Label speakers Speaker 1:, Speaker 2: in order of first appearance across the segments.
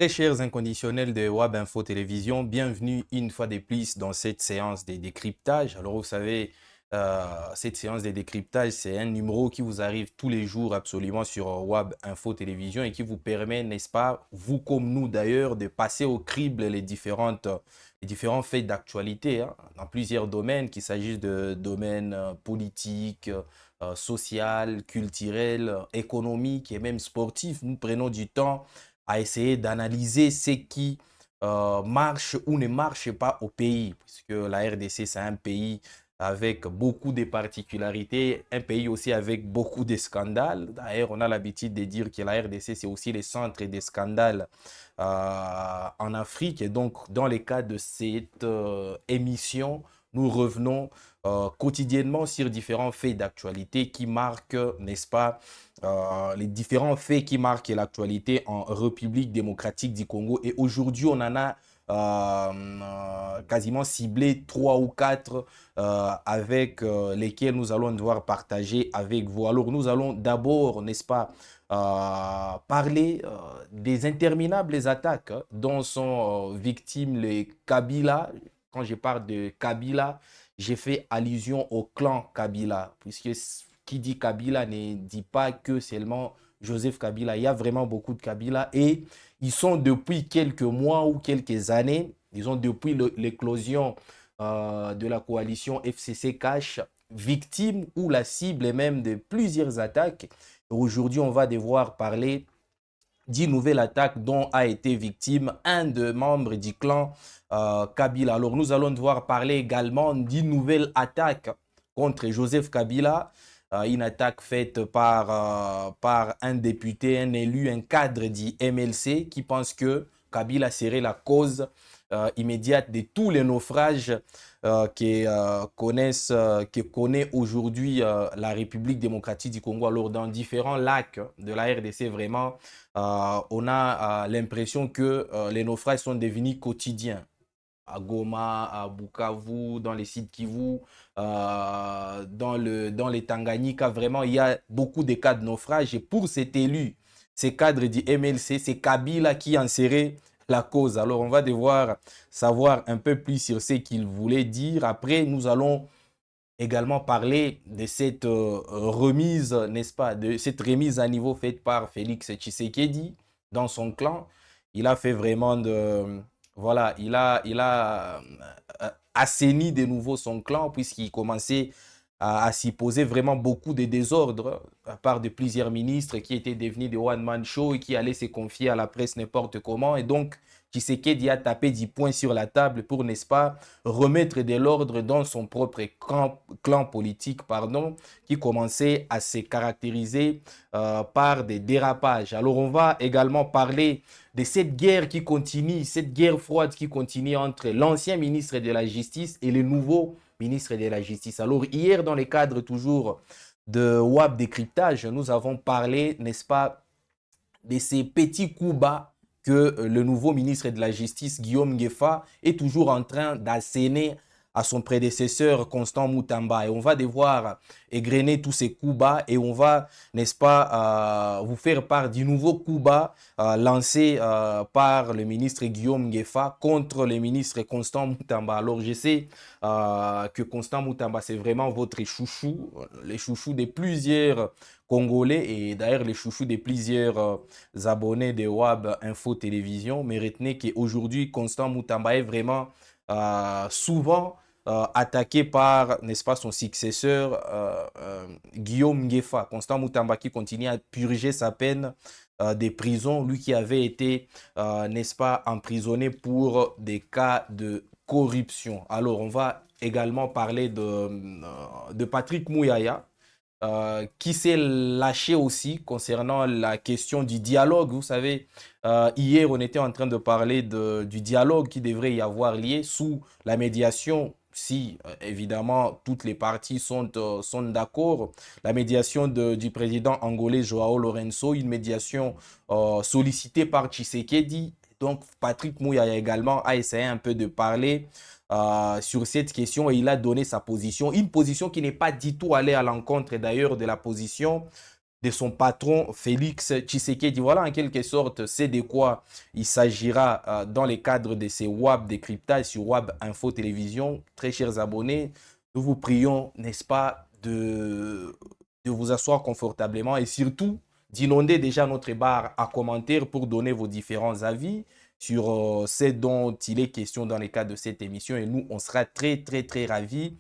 Speaker 1: Très chers inconditionnels de Web Info Télévision, bienvenue une fois de plus dans cette séance de décryptage. Alors vous savez, cette séance de décryptage, c'est un numéro qui vous arrive tous les jours absolument sur Web Info Télévision et qui vous permet, n'est-ce pas, vous comme nous d'ailleurs, de passer au crible les différents faits d'actualité hein, dans plusieurs domaines, qu'il s'agisse de domaines politiques, social, culturel, économique et même sportif. Nous prenons du temps à essayer d'analyser ce qui marche ou ne marche pas au pays, puisque la RDC, c'est un pays avec beaucoup de particularités, un pays aussi avec beaucoup de scandales. D'ailleurs, on a l'habitude de dire que la RDC, c'est aussi le centre des scandales en Afrique. Et donc, dans le cas de cette émission, nous revenons quotidiennement sur différents faits d'actualité qui marquent, n'est-ce pas, les différents faits qui marquent l'actualité en République démocratique du Congo. Et aujourd'hui, on en a quasiment ciblé trois ou quatre avec lesquels nous allons devoir partager avec vous. Alors, nous allons d'abord, n'est-ce pas, parler des interminables attaques dont sont victimes les Kabila. Quand je parle de Kabila, j'ai fait allusion au clan Kabila, puisque qui dit Kabila ne dit pas que seulement Joseph Kabila. Il y a vraiment beaucoup de Kabila et ils sont depuis quelques mois ou quelques années, disons depuis l'éclosion de la coalition FCC Cash, victime ou la cible même de plusieurs attaques. Aujourd'hui, on va devoir parler d'une nouvelle attaque dont a été victime un des membres du clan Kabila. Alors nous allons devoir parler également d'une nouvelle attaque contre Joseph Kabila, une attaque faite par un député, un élu, un cadre du MLC qui pense que Kabila serait la cause immédiate de tous les naufrages que connaît aujourd'hui la République démocratique du Congo. Alors dans différents lacs de la RDC, vraiment, on a l'impression que les naufrages sont devenus quotidiens. À Goma, à Bukavu, dans les sites Kivu, dans les Tanganyika, vraiment, il y a beaucoup de cas de naufrage. Et pour cet élu, ces cadres du MLC, c'est Kabila qui en serait la cause. Alors, on va devoir savoir un peu plus sur ce qu'il voulait dire. Après, nous allons également parler de cette remise, n'est-ce pas, de cette remise à niveau faite par Félix Tshisekedi dans son clan. Il a fait vraiment de... Voilà, il a assaini de nouveau son clan puisqu'il commençait à s'y poser vraiment beaucoup de désordres à part de plusieurs ministres qui étaient devenus des one-man show et qui allaient se confier à la presse n'importe comment. Et donc, Tshisekedi a tapé 10 points sur la table pour, n'est-ce pas, remettre de l'ordre dans son propre clan politique, pardon, qui commençait à se caractériser par des dérapages. Alors, on va également parler de cette guerre qui continue, cette guerre froide qui continue entre l'ancien ministre de la Justice et le nouveau ministre de la Justice. Alors, hier, dans le cadre toujours de WAP décryptage, nous avons parlé, n'est-ce pas, de ces petits coups bas que le nouveau ministre de la Justice, Guillaume Ngefa, est toujours en train d'asséner à son prédécesseur Constant Moutamba. Et on va devoir égrener tous ces coups bas et on va, n'est-ce pas, vous faire part du nouveau coup bas lancé par le ministre Guillaume Ngefa contre le ministre Constant Moutamba. Alors je sais que Constant Moutamba, c'est vraiment votre chouchou, les chouchous de plusieurs Congolais et d'ailleurs les chouchous de plusieurs abonnés de WAB Info Télévision. Mais retenez qu'aujourd'hui, Constant Moutamba est vraiment souvent attaqué par, n'est-ce pas, son successeur Guillaume Ngefa. Constant Moutamba qui continue à purger sa peine des prisons, lui qui avait été, n'est-ce pas, emprisonné pour des cas de corruption. Alors, on va également parler de Patrick Mouyaya, qui s'est lâché aussi concernant la question du dialogue. Vous savez, hier, on était en train de parler du dialogue qui devrait y avoir lié sous la médiation. Si, évidemment, toutes les parties sont d'accord, la médiation du président angolais Joao Lourenço, une médiation sollicitée par Tshisekedi. Donc, Patrick Mouyaya également a essayé un peu de parler sur cette question et il a donné sa position, une position qui n'est pas du tout allée à l'encontre d'ailleurs de la position de son patron Félix Tshisekedi. Voilà en quelque sorte c'est de quoi il s'agira dans le cadre de ces WAB décryptage sur WAB Info Télévision. Très chers abonnés, nous vous prions, n'est-ce pas, de vous asseoir confortablement et surtout d'inonder déjà notre barre à commentaires pour donner vos différents avis sur ce dont il est question dans le cadre de cette émission. Et nous, on sera très, très, très ravis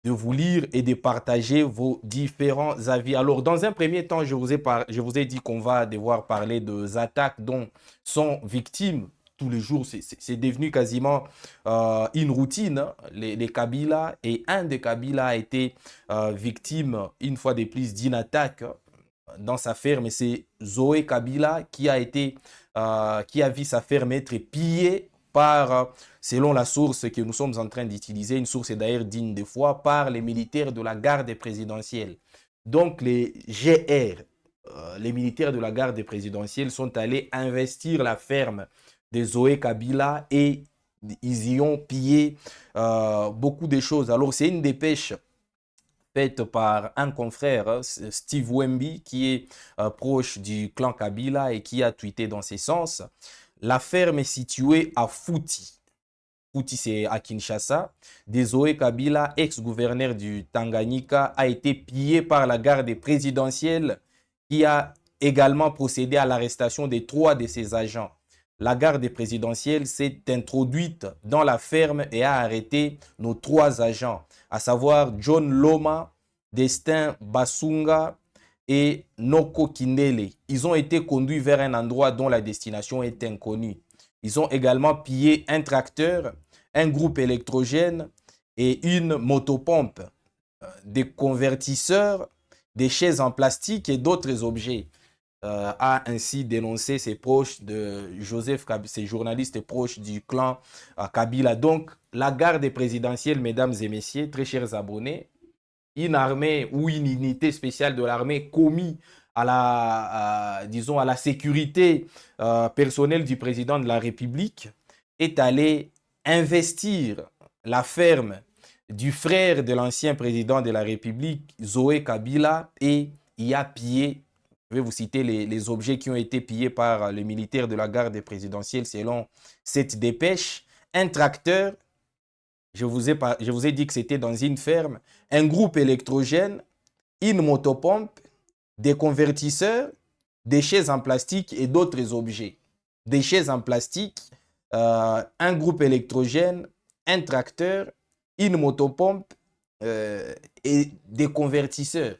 Speaker 1: de vous lire et de partager vos différents avis. Alors, dans un premier temps, je vous ai dit qu'on va devoir parler des attaques dont sont victimes tous les jours. C'est devenu quasiment une routine, hein, les Kabila. Et un des Kabila a été victime, une fois de plus, d'une attaque dans sa ferme. Et c'est Zoé Kabila qui a vu sa ferme être pillée par, selon la source que nous sommes en train d'utiliser, une source d'ailleurs digne de foi, par les militaires de la garde présidentielle. Donc les GR, les militaires de la garde présidentielle sont allés investir la ferme de Zoé Kabila et ils y ont pillé beaucoup de choses. Alors c'est une dépêche faite par un confrère, Steve Wemby, qui est proche du clan Kabila et qui a tweeté dans ce sens. La ferme est située à Fouti. Fouti, c'est à Kinshasa. Zoé Kabila, ex-gouverneur du Tanganyika, a été pillé par la garde présidentielle qui a également procédé à l'arrestation de 3 de ses agents. La garde présidentielle s'est introduite dans la ferme et a arrêté nos 3 agents, à savoir John Loma, Destin Basunga et Noko Kindele. Ils ont été conduits vers un endroit dont la destination est inconnue. Ils ont également pillé un tracteur, un groupe électrogène et une motopompe, des convertisseurs, des chaises en plastique et d'autres objets. A ainsi dénoncé ses proches de Joseph Kabila, ses journalistes proches du clan Kabila. Donc, la garde présidentielle, mesdames et messieurs, très chers abonnés, une armée ou une unité spéciale de l'armée commis à la, disons, à la sécurité personnelle du président de la République est allée investir la ferme du frère de l'ancien président de la République, Zoé Kabila, et y a pillé. Je vais vous citer les objets qui ont été pillés par les militaires de la garde présidentielle selon cette dépêche. Un tracteur, je vous ai dit que c'était dans une ferme, un groupe électrogène, une motopompe, des convertisseurs, des chaises en plastique et d'autres objets. Des chaises en plastique, un groupe électrogène, un tracteur, une motopompe et des convertisseurs.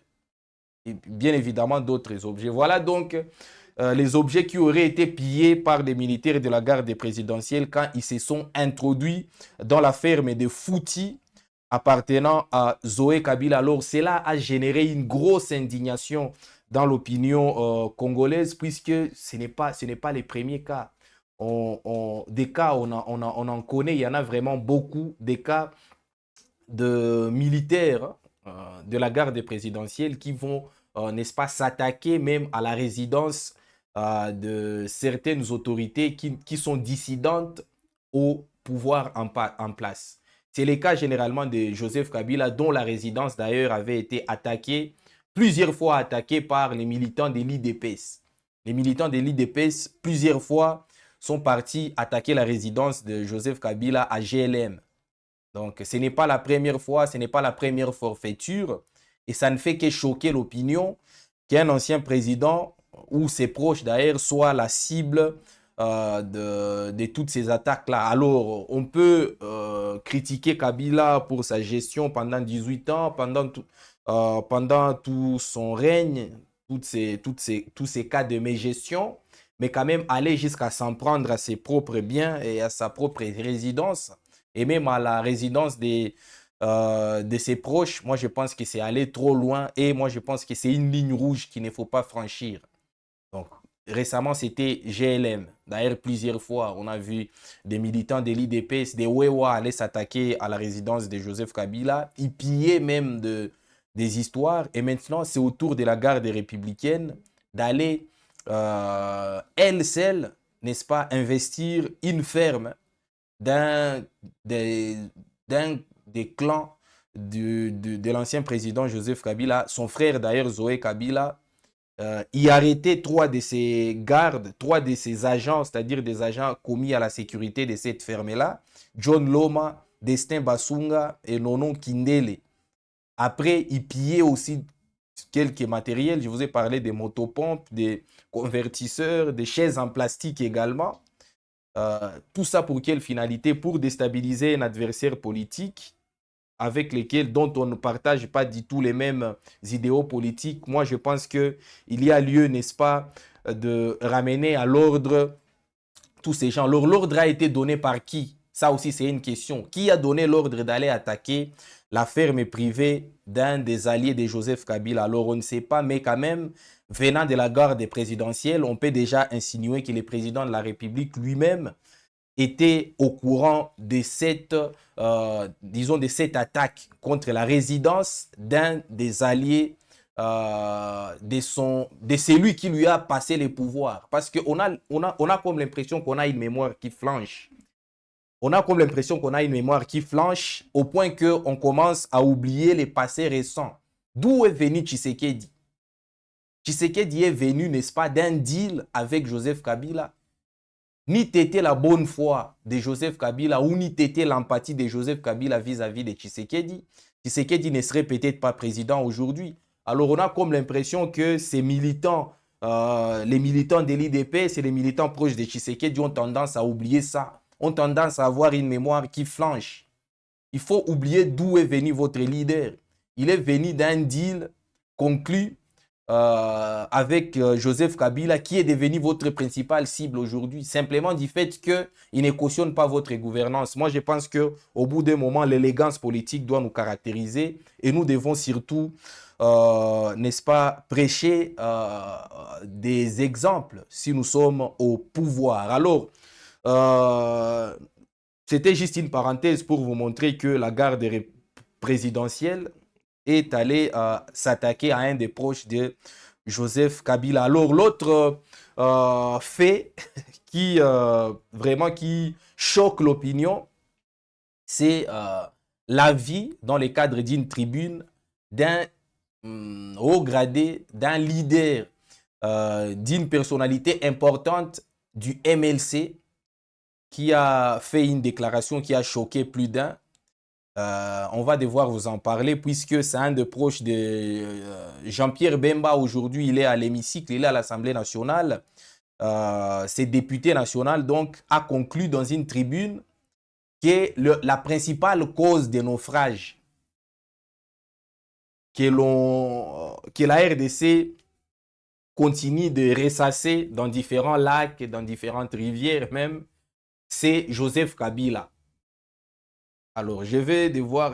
Speaker 1: Et bien évidemment d'autres objets. Voilà donc les objets qui auraient été pillés par des militaires de la garde présidentielle quand ils se sont introduits dans la ferme de Fouti appartenant à Zoé Kabila. Alors cela a généré une grosse indignation dans l'opinion congolaise puisque ce n'est pas les premiers cas. Des cas, on en connaît, il y en a vraiment beaucoup, des cas de militaires de la garde présidentielle qui vont, n'est-ce pas, s'attaquer même à la résidence de certaines autorités qui sont dissidentes au pouvoir en place. C'est le cas généralement de Joseph Kabila, dont la résidence d'ailleurs avait été attaquée, plusieurs fois attaquée par les militants de l'IDPS. Les militants de l'IDPS, plusieurs fois, sont partis attaquer la résidence de Joseph Kabila à GLM. Donc, ce n'est pas la première fois, ce n'est pas la première forfaiture. Et ça ne fait que choquer l'opinion qu'un ancien président ou ses proches d'ailleurs soient la cible de toutes ces attaques-là. Alors, on peut critiquer Kabila pour sa gestion pendant 18 ans, pendant tout son règne, tous ces cas de mégestion, mais quand même aller jusqu'à s'en prendre à ses propres biens et à sa propre résidence, et même à la résidence de ses proches, moi je pense que c'est aller trop loin et moi je pense que c'est une ligne rouge qu'il ne faut pas franchir. Donc récemment c'était GLM. D'ailleurs plusieurs fois on a vu des militants de l'IDPS, des Wewa aller s'attaquer à la résidence de Joseph Kabila. Ils pillaient même des histoires et maintenant c'est au tour de la garde républicaine d'aller, elle seule, n'est-ce pas, investir une ferme d'un des, des clans de l'ancien président Joseph Kabila, son frère d'ailleurs Zoé Kabila, y arrêter 3 de ses gardes, 3 de ses agents, c'est-à-dire des agents commis à la sécurité de cette ferme-là, John Loma, Destin Basunga et Nonon Kindele. Après, il pillait aussi quelques matériels. Je vous ai parlé des motopompes, des convertisseurs, des chaises en plastique également. Tout ça pour quelle finalité? Pour déstabiliser un adversaire politique dont on ne partage pas du tout les mêmes idéaux politiques. Moi, je pense qu'il y a lieu, n'est-ce pas, de ramener à l'ordre tous ces gens. L'ordre a été donné par qui? Ça aussi, c'est une question. Qui a donné l'ordre d'aller attaquer la ferme privée d'un des alliés de Joseph Kabila? Alors, on ne sait pas, mais quand même, venant de la garde présidentielle, on peut déjà insinuer que le président de la République lui-même était au courant de cette attaque contre la résidence d'un des alliés de celui qui lui a passé les pouvoirs. Parce qu'on on a comme l'impression qu'on a une mémoire qui flanche. On a comme l'impression qu'on a une mémoire qui flanche au point qu'on commence à oublier les passés récents. D'où est venu Tshisekedi? Tshisekedi est venu, n'est-ce pas, d'un deal avec Joseph Kabila. Ni t'était la bonne foi de Joseph Kabila ou ni t'était l'empathie de Joseph Kabila vis-à-vis de Tshisekedi. Tshisekedi ne serait peut-être pas président aujourd'hui. Alors on a comme l'impression que ces militants, les militants de l'IDP, c'est les militants proches de Tshisekedi, ont tendance à oublier ça, ont tendance à avoir une mémoire qui flanche. Il faut oublier d'où est venu votre leader. Il est venu d'un deal conclu avec Joseph Kabila, qui est devenu votre principale cible aujourd'hui, simplement du fait qu'il ne cautionne pas votre gouvernance. Moi, je pense qu'au bout d'un moment, l'élégance politique doit nous caractériser et nous devons surtout, n'est-ce pas, prêcher des exemples si nous sommes au pouvoir. Alors, c'était juste une parenthèse pour vous montrer que la garde présidentielle est allé s'attaquer à un des proches de Joseph Kabila. Alors l'autre fait qui vraiment qui choque l'opinion, c'est l'avis dans le cadre d'une tribune d'un haut gradé, d'un leader, d'une personnalité importante du MLC qui a fait une déclaration qui a choqué plus d'un. On va devoir vous en parler puisque c'est un de proches de Jean-Pierre Bemba. Aujourd'hui, il est à l'hémicycle, il est à l'Assemblée nationale. C'est député national, donc, a conclu dans une tribune que la principale cause des naufrages que la RDC continue de ressasser dans différents lacs, dans différentes rivières même, c'est Joseph Kabila. Alors, je vais devoir...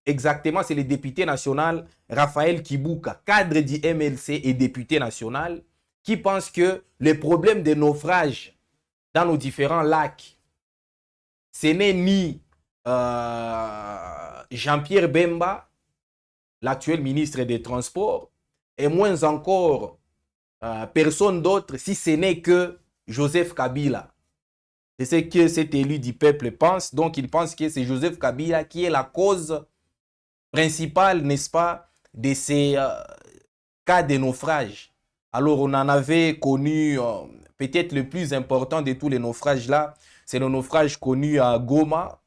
Speaker 1: Exactement, c'est le député national Raphaël Kibuka, cadre du MLC et député national, qui pense que les problèmes de naufrage dans nos différents lacs, ce n'est ni Jean-Pierre Bemba, l'actuel ministre des Transports, et moins encore personne d'autre, si ce n'est que Joseph Kabila. C'est ce que cet élu du peuple pense. Donc, il pense que c'est Joseph Kabila qui est la cause principale, n'est-ce pas, de ces cas de naufrage. Alors, on en avait connu peut-être le plus important de tous les naufrages là. C'est le naufrage connu à Goma,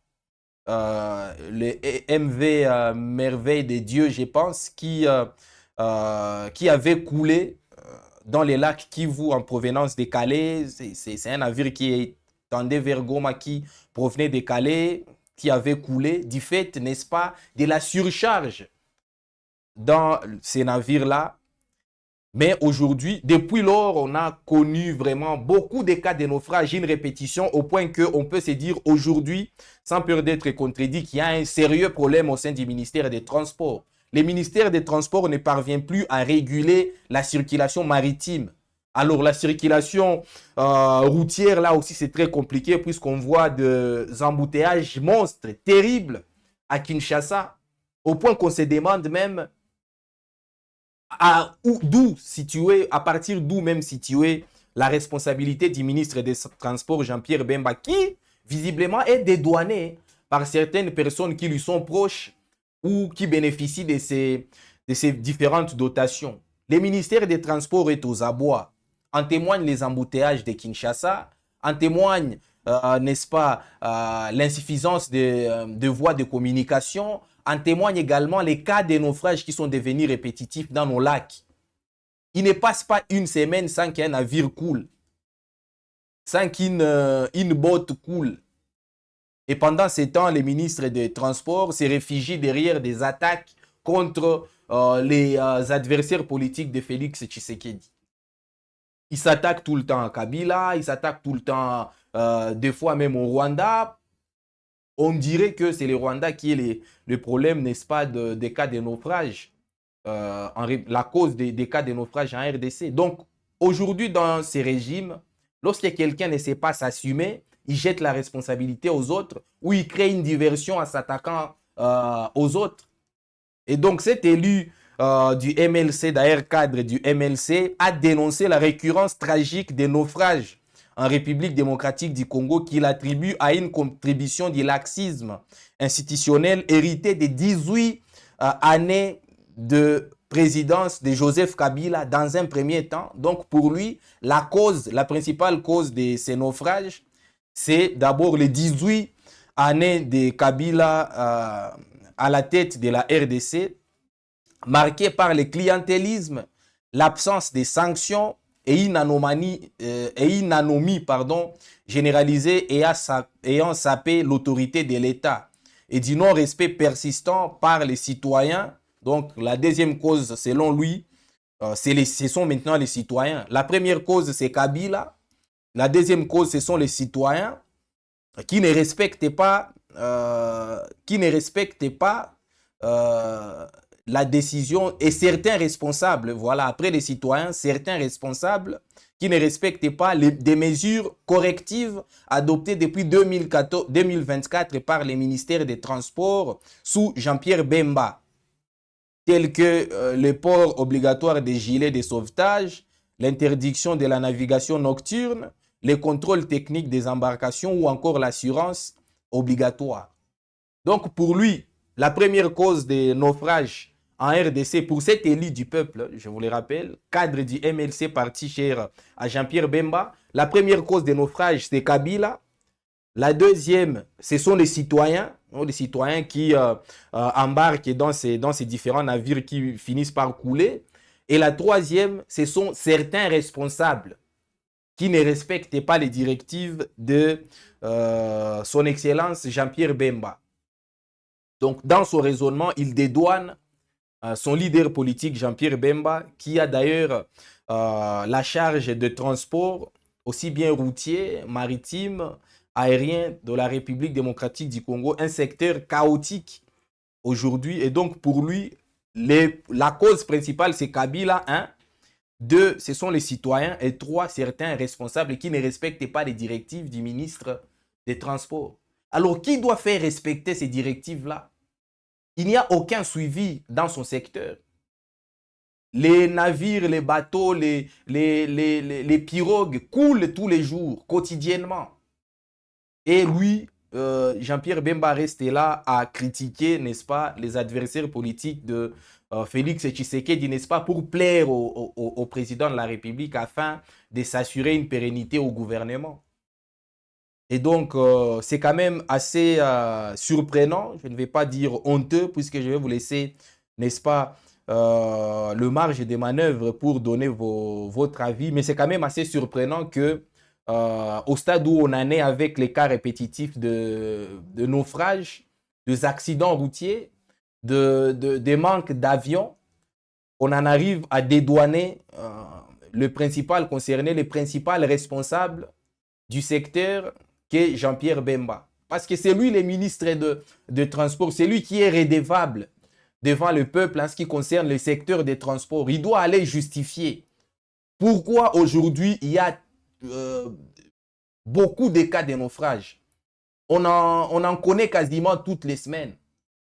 Speaker 1: le MV Merveille de Dieu, je pense, qui avait coulé dans les lacs Kivu en provenance de Calais. C'est un navire qui tendait vers Goma, qui provenait de Calais, qui avait coulé du fait, n'est-ce pas, de la surcharge dans ces navires-là. Mais aujourd'hui, depuis lors, on a connu vraiment beaucoup de cas de naufrage, une répétition au point qu'on peut se dire aujourd'hui, sans peur d'être contredit, qu'il y a un sérieux problème au sein du ministère des Transports. Le ministère des Transports ne parvient plus à réguler la circulation maritime. Alors, la circulation routière, là aussi, c'est très compliqué puisqu'on voit des embouteillages monstres, terribles à Kinshasa, au point qu'on se demande même à partir d'où même situer la responsabilité du ministre des Transports, Jean-Pierre Bemba, qui visiblement est dédouané par certaines personnes qui lui sont proches ou qui bénéficient de ces différentes dotations. Le ministère des Transports est aux abois. En témoignent les embouteillages de Kinshasa, en témoigne, n'est-ce pas, l'insuffisance de voies de communication, en témoigne également les cas de naufrages qui sont devenus répétitifs dans nos lacs. Il ne passe pas une semaine sans qu'un navire coule, sans qu'une botte coule. Et pendant ce temps, les ministres des Transports se réfugient derrière des attaques contre les adversaires politiques de Félix Tshisekedi. Ils s'attaquent tout le temps à Kabila, ils s'attaquent tout le temps, des fois même au Rwanda. On dirait que c'est le Rwanda qui est le problème, n'est-ce pas, des cas de naufrage, la cause des cas de naufrage en RDC. Donc, aujourd'hui, dans ces régimes, lorsque quelqu'un ne sait pas s'assumer, il jette la responsabilité aux autres ou il crée une diversion en s'attaquant aux autres. Et donc, cet élu du MLC, d'ailleurs cadre du MLC, a dénoncé la récurrence tragique des naufrages en République démocratique du Congo qu'il attribue à une contribution du laxisme institutionnel hérité des 18 années de présidence de Joseph Kabila dans un premier temps. Donc pour lui, la principale cause de ces naufrages, c'est d'abord les 18 années de Kabila à la tête de la RDC, marquées par le clientélisme, l'absence de sanctions et une anomie généralisée ayant sapé l'autorité de l'État et du non-respect persistant par les citoyens. Donc la deuxième cause, selon lui, ce sont maintenant les citoyens. La première cause, c'est Kabila. La deuxième cause, ce sont les citoyens qui ne respectent pas, la décision et certains responsables, voilà, après les citoyens, certains responsables qui ne respectent pas des mesures correctives adoptées depuis 2024 par les ministères des Transports sous Jean-Pierre Bemba, tels que le port obligatoire des gilets de sauvetage, l'interdiction de la navigation nocturne, les contrôles techniques des embarcations ou encore l'assurance obligatoire. Donc pour lui, la première cause des naufrages en RDC, pour cet élu du peuple, je vous le rappelle, cadre du MLC, parti cher à Jean-Pierre Bemba, la première cause des naufrages, c'est Kabila. La deuxième, ce sont les citoyens qui embarquent dans ces différents navires qui finissent par couler. Et la troisième, ce sont certains responsables qui ne respectent pas les directives de son Excellence Jean-Pierre Bemba. Donc, dans son raisonnement, il dédouane son leader politique Jean-Pierre Bemba, qui a d'ailleurs la charge de transport, aussi bien routier, maritime, aérien de la République démocratique du Congo, un secteur chaotique aujourd'hui. Et donc, pour lui, la cause principale, c'est Kabila, 1. 2, ce sont les citoyens. Et 3, certains responsables qui ne respectent pas les directives du ministre des Transports. Alors, qui doit faire respecter ces directives-là? Il n'y a aucun suivi dans son secteur. Les navires, les bateaux, les pirogues coulent tous les jours, quotidiennement. Et lui, Jean-Pierre Bemba reste là à critiquer, n'est-ce pas, les adversaires politiques de Félix Tshisekedi, n'est-ce pas, pour plaire au président de la République afin de s'assurer une pérennité au gouvernement. Et donc, c'est quand même assez surprenant, je ne vais pas dire honteux, puisque je vais vous laisser, n'est-ce pas, le marge de manœuvre pour donner votre avis. Mais c'est quand même assez surprenant que, au stade où on en est avec les cas répétitifs de naufrages, des accidents routiers, des manques d'avions, on en arrive à dédouaner le principal concerné, le principal responsable du secteur, qu'est Jean-Pierre Bemba. Parce que c'est lui le ministre de Transport, c'est lui qui est redevable devant le peuple en ce qui concerne le secteur des transports. Il doit aller justifier pourquoi aujourd'hui il y a beaucoup de cas de naufrage. On en connaît quasiment toutes les semaines.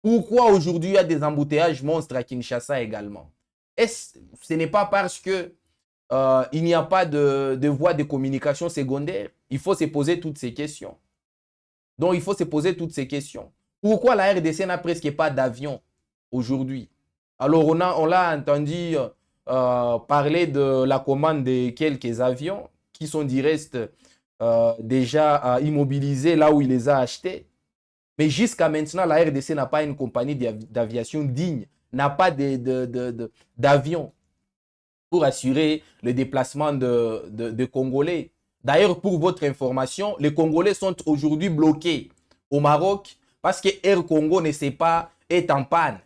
Speaker 1: Pourquoi aujourd'hui il y a des embouteillages monstres à Kinshasa également? Ce n'est pas parce que il n'y a pas de voie de communication secondaire? Il faut se poser toutes ces questions. Donc, il faut se poser toutes ces questions. Pourquoi la RDC n'a presque pas d'avion aujourd'hui? Alors, on l'a entendu parler de la commande de quelques avions qui sont du reste déjà immobilisés là où il les a achetés. Mais jusqu'à maintenant, la RDC n'a pas une compagnie d'aviation digne, n'a pas d'avion pour assurer le déplacement de Congolais. D'ailleurs, pour votre information, les Congolais sont aujourd'hui bloqués au Maroc parce que Air Congo ne sait pas, est en panne.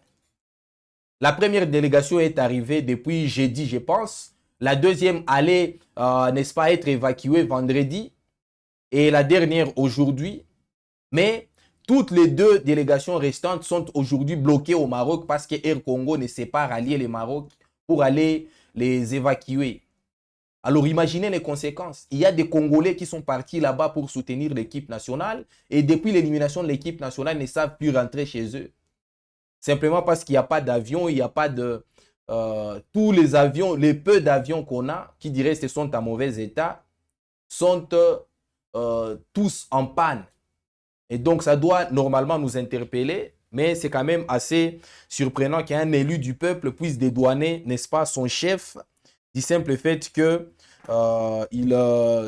Speaker 1: La première délégation est arrivée depuis jeudi, je pense. La deuxième allait, n'est-ce pas, être évacuée vendredi. Et la dernière aujourd'hui. Mais toutes les deux délégations restantes sont aujourd'hui bloquées au Maroc parce que Air Congo ne sait pas rallier le Maroc pour aller les évacuer. Alors imaginez les conséquences. Il y a des Congolais qui sont partis là-bas pour soutenir l'équipe nationale et depuis l'élimination de l'équipe nationale, ils ne savent plus rentrer chez eux. Simplement parce qu'il n'y a pas d'avion, il n'y a pas de... tous les avions, les peu d'avions qu'on a, qui dirait que sont en mauvais état, sont tous en panne. Et donc, ça doit normalement nous interpeller, mais c'est quand même assez surprenant qu'un élu du peuple puisse dédouaner, n'est-ce pas, son chef, du simple fait que il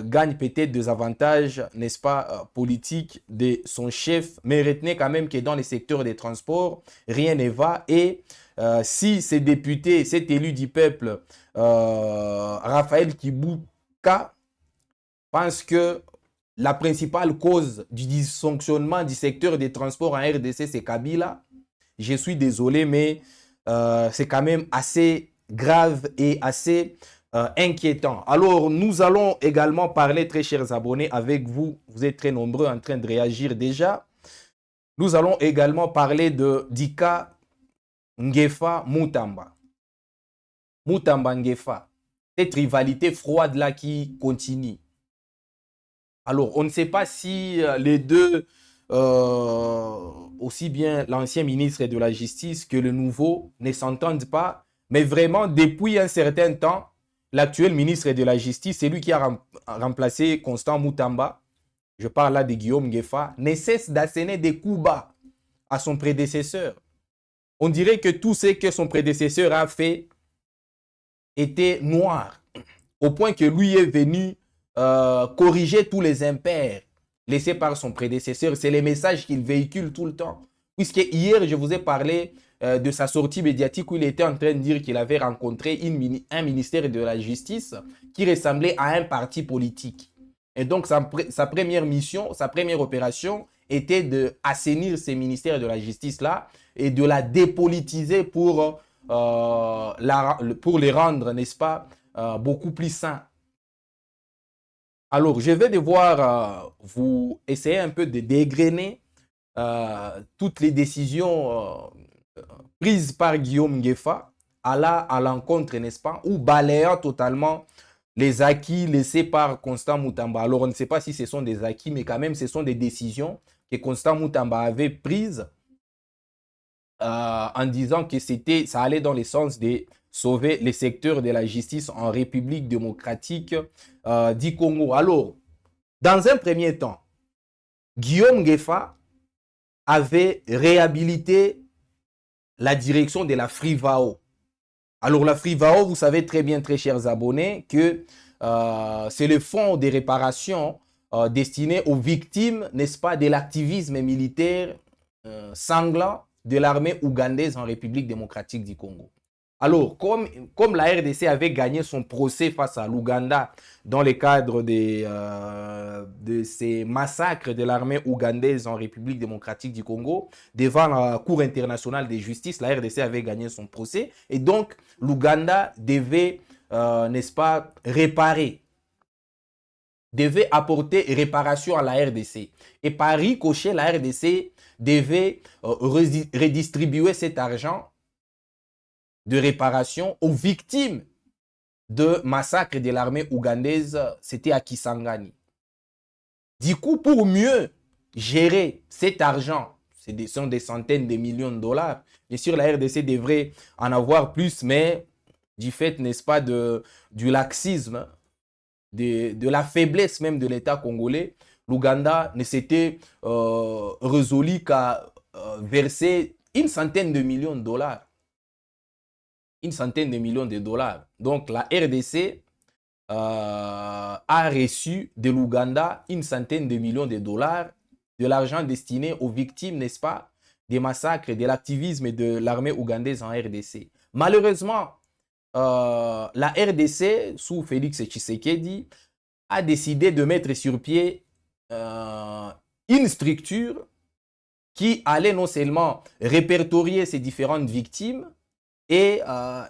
Speaker 1: gagne peut-être des avantages, n'est-ce pas, politiques de son chef, mais retenez quand même que dans les secteurs des transports, rien ne va. Et si ces députés, cet élu du peuple, Raphaël Kibouka, pense que la principale cause du dysfonctionnement du secteur des transports en RDC, c'est Kabila. Je suis désolé, mais c'est quand même assez grave et assez inquiétant. Alors, nous allons également parler, très chers abonnés, avec vous. Vous êtes très nombreux en train de réagir déjà. Nous allons également parler de Dika Ngefa Mutamba. Mutamba Ngefa. Cette rivalité froide-là qui continue. Alors, on ne sait pas si les deux, aussi bien l'ancien ministre de la Justice que le nouveau, ne s'entendent pas. Mais vraiment, depuis un certain temps, l'actuel ministre de la Justice, c'est lui qui a remplacé Constant Mutamba, je parle là de Guillaume Ngefa, ne cesse d'asséner des coups bas à son prédécesseur. On dirait que tout ce que son prédécesseur a fait était noir, au point que lui est venu corriger tous les impairs laissés par son prédécesseur. C'est les messages qu'il véhicule tout le temps. Puisque hier, je vous ai parlé de sa sortie médiatique où il était en train de dire qu'il avait rencontré un ministère de la Justice qui ressemblait à un parti politique. Et donc, sa première mission, sa première opération était d'assainir ces ministères de la Justice-là et de la dépolitiser pour les rendre, n'est-ce pas, beaucoup plus sains. Alors, je vais devoir vous essayer un peu de dégrainer toutes les décisions prises par Guillaume Ngefa à l'encontre, n'est-ce pas, ou balayant totalement les acquis laissés par Constant Mutamba. Alors, on ne sait pas si ce sont des acquis, mais quand même, ce sont des décisions que Constant Mutamba avait prises en disant que ça allait dans le sens de sauver les secteurs de la justice en République démocratique du Congo. Alors, dans un premier temps, Guillaume Ngefa avait réhabilité la direction de la Frivao. Alors, la Frivao, vous savez très bien, très chers abonnés, que c'est le fonds de réparation destiné aux victimes, n'est-ce pas, de l'activisme militaire sanglant de l'armée ougandaise en République démocratique du Congo. Alors, comme la RDC avait gagné son procès face à l'Ouganda dans le cadre de ces massacres de l'armée ougandaise en République démocratique du Congo, devant la Cour internationale de justice, la RDC avait gagné son procès. Et donc, l'Ouganda devait, n'est-ce pas, devait apporter réparation à la RDC. Et par ricochet, la RDC devait redistribuer cet argent de réparation aux victimes de massacres de l'armée ougandaise, c'était à Kisangani. Du coup, pour mieux gérer cet argent, ce sont des centaines de millions de dollars, bien sûr la RDC devrait en avoir plus, mais du fait, n'est-ce pas, du laxisme, de la faiblesse même de l'État congolais, l'Ouganda ne s'était résolu qu'à verser une centaine de millions de dollars. une centaine de millions de dollars. Donc la RDC a reçu de l'Ouganda une centaine de millions de dollars, de l'argent destiné aux victimes, n'est-ce pas, des massacres, de l'activisme de l'armée ougandaise en RDC. Malheureusement, la RDC, sous Félix Tshisekedi, a décidé de mettre sur pied une structure qui allait non seulement répertorier ces différentes victimes et,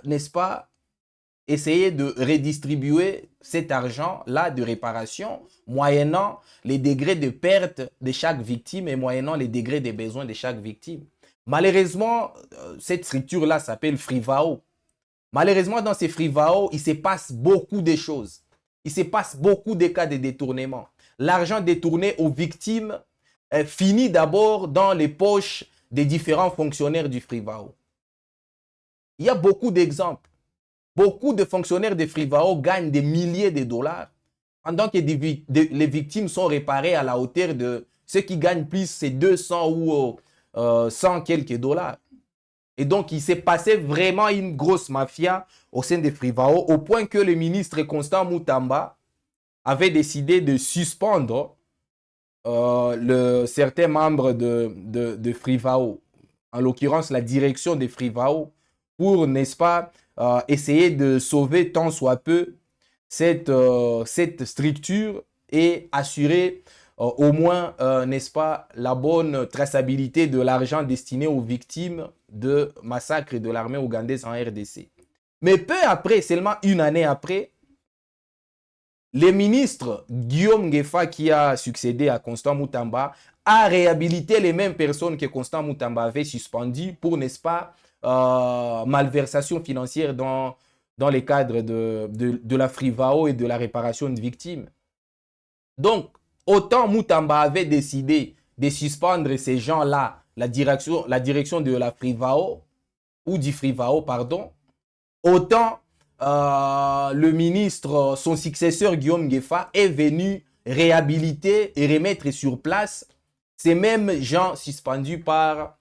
Speaker 1: n'est-ce pas, essayer de redistribuer cet argent-là de réparation moyennant les degrés de perte de chaque victime et moyennant les degrés de besoins de chaque victime. Malheureusement, cette structure-là s'appelle Frivao. Malheureusement, dans ces Frivao, il se passe beaucoup de choses. Il se passe beaucoup de cas de détournement. L'argent détourné aux victimes finit d'abord dans les poches des différents fonctionnaires du Frivao. Il y a beaucoup d'exemples. Beaucoup de fonctionnaires de Frivao gagnent des milliers de dollars pendant que les victimes sont réparées à la hauteur de ceux qui gagnent plus, c'est 200 ou 100 quelques dollars. Et donc, il s'est passé vraiment une grosse mafia au sein de Frivao, au point que le ministre Constant Moutamba avait décidé de suspendre certains membres de Frivao, en l'occurrence la direction de Frivao, pour, n'est-ce pas, essayer de sauver tant soit peu cette structure et assurer au moins, n'est-ce pas, la bonne traçabilité de l'argent destiné aux victimes de massacres de l'armée ougandaise en RDC. Mais peu après, seulement une année après, le ministre Guillaume Ngefa, qui a succédé à Constant Moutamba, a réhabilité les mêmes personnes que Constant Moutamba avait suspendues pour, n'est-ce pas, malversation financière dans les cadres de la Frivao et de la réparation de victimes. Donc, autant Moutamba avait décidé de suspendre ces gens-là, la direction de la Frivao, ou du Frivao, pardon, autant le ministre, son successeur Guillaume Ngefa, est venu réhabiliter et remettre sur place ces mêmes gens suspendus par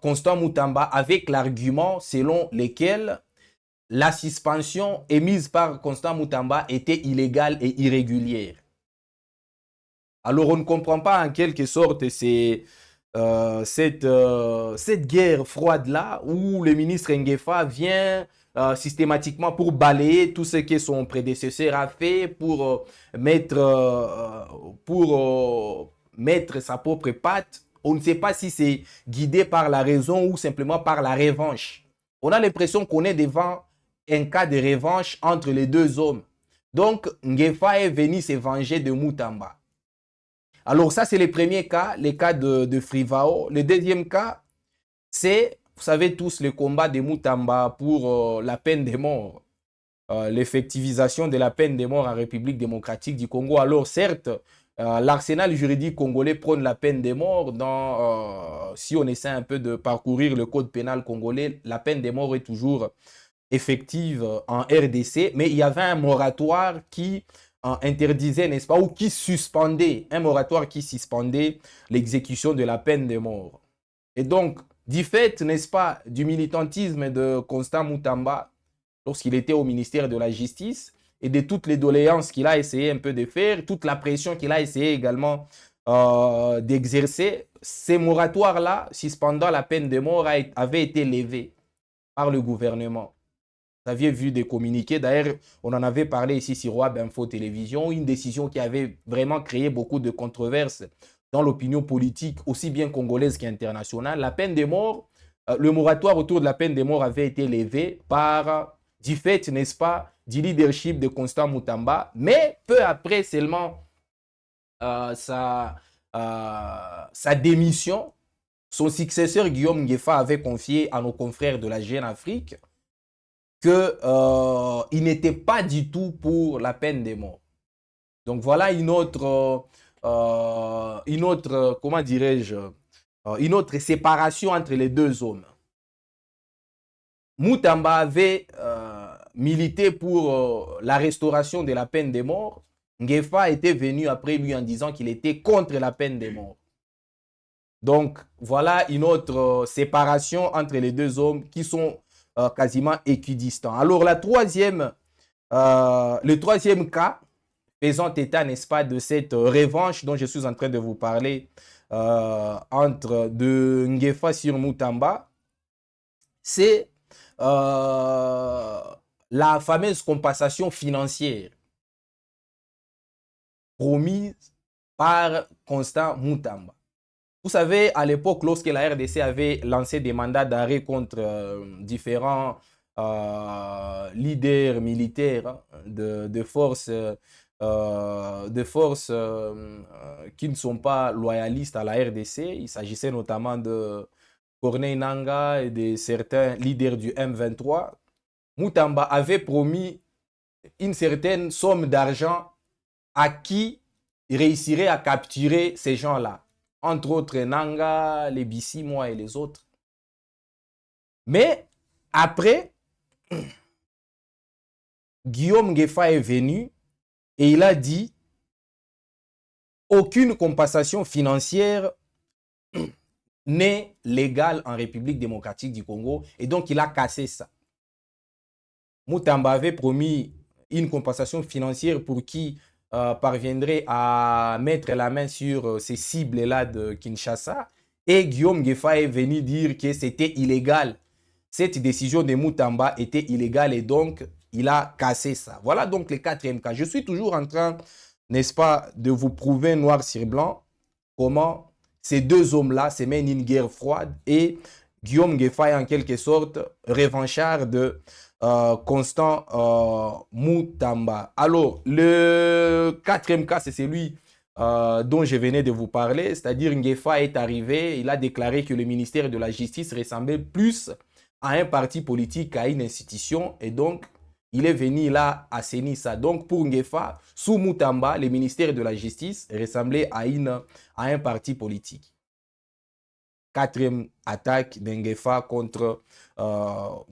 Speaker 1: Constant Moutamba avec l'argument selon lequel la suspension émise par Constant Moutamba était illégale et irrégulière. Alors on ne comprend pas en quelque sorte cette guerre froide-là où le ministre Ngefa vient systématiquement pour balayer tout ce que son prédécesseur a fait, pour mettre sa propre patte. On ne sait pas si c'est guidé par la raison ou simplement par la revanche. On a l'impression qu'on est devant un cas de revanche entre les deux hommes. Donc, Ngefa est venu se venger de Moutamba. Alors ça, c'est le premier cas, le cas de Frivao. Le deuxième cas, c'est, vous savez tous, le combat de Moutamba pour la peine de mort. L'effectivisation de la peine de mort en République démocratique du Congo. Alors certes, l'arsenal juridique congolais prône la peine de mort. Si on essaie un peu de parcourir le code pénal congolais, la peine de mort est toujours effective en RDC. Mais il y avait un moratoire qui interdisait, n'est-ce pas, ou qui suspendait, un moratoire qui suspendait l'exécution de la peine de mort. Et donc, du fait, n'est-ce pas, du militantisme de Constant Moutamba, lorsqu'il était au ministère de la Justice, et de toutes les doléances qu'il a essayé un peu de faire, toute la pression qu'il a essayé également d'exercer, ces moratoires-là, suspendant la peine de mort, avaient été levés par le gouvernement. Vous aviez vu des communiqués, d'ailleurs, on en avait parlé ici sur Web Info Télévision, une décision qui avait vraiment créé beaucoup de controverses dans l'opinion politique, aussi bien congolaise qu'internationale. La peine de mort, le moratoire autour de la peine de mort avait été levé du fait, n'est-ce pas, du leadership de Constant Moutamba, mais peu après seulement sa démission, son successeur Guillaume Ngefa avait confié à nos confrères de la Jeune Afrique qu'il n'était pas du tout pour la peine de mort. Donc voilà une autre comment dirais-je, une autre séparation entre les deux hommes. Moutamba avait milité pour la restauration de la peine de mort. Ngefa était venu après lui en disant qu'il était contre la peine de mort. Donc voilà une autre séparation entre les deux hommes qui sont quasiment équidistant. Alors, le troisième cas, faisant état, n'est-ce pas, de cette revanche dont je suis en train de vous parler entre de Ngefa sur Mutamba, c'est la fameuse compensation financière promise par Constant Mutamba. Vous savez, à l'époque, lorsque la RDC avait lancé des mandats d'arrêt contre différents leaders militaires de forces qui ne sont pas loyalistes à la RDC, il s'agissait notamment de Corneille Nangaa et de certains leaders du M23, Mutamba avait promis une certaine somme d'argent à qui réussirait à capturer ces gens-là. Entre autres Nangaa, les Bissimois et les autres. Mais après, Guillaume Ngefa est venu et il a dit aucune compensation financière n'est légale en République démocratique du Congo et donc il a cassé ça. Mutamba avait promis une compensation financière pour qui parviendrait à mettre la main sur ces cibles-là de Kinshasa. Et Guillaume Ngefa est venu dire que c'était illégal. Cette décision de Mutamba était illégale et donc il a cassé ça. Voilà donc le quatrième cas. Je suis toujours en train, n'est-ce pas, de vous prouver noir sur blanc comment ces deux hommes-là se mènent une guerre froide et Guillaume Ngefa est en quelque sorte revanchard de Constant Mutamba. Alors, le quatrième cas, c'est celui dont je venais de vous parler, c'est-à-dire Ngefa est arrivé, il a déclaré que le ministère de la Justice ressemblait plus à un parti politique qu'à une institution et donc il est venu là assainir ça. Donc pour Ngefa, sous Mutamba, le ministère de la Justice ressemblait à un parti politique. Quatrième attaque d'Ngefa contre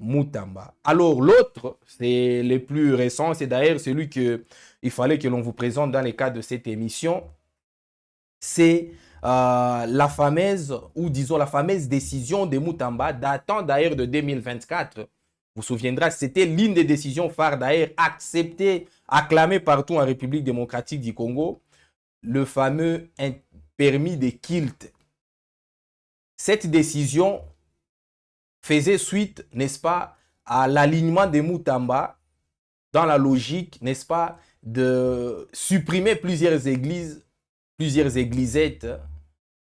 Speaker 1: Mutamba. Alors l'autre, c'est le plus récent, c'est d'ailleurs celui qu'il fallait que l'on vous présente dans le cadre de cette émission. C'est la fameuse, ou disons la fameuse décision de Mutamba datant d'ailleurs de 2024. Vous vous souviendrez, c'était l'une des décisions phares d'ailleurs acceptée, acclamée partout en République démocratique du Congo, le fameux permis de kilt. Cette décision faisait suite, n'est-ce pas, à l'alignement de Mutamba dans la logique, n'est-ce pas, de supprimer plusieurs églisettes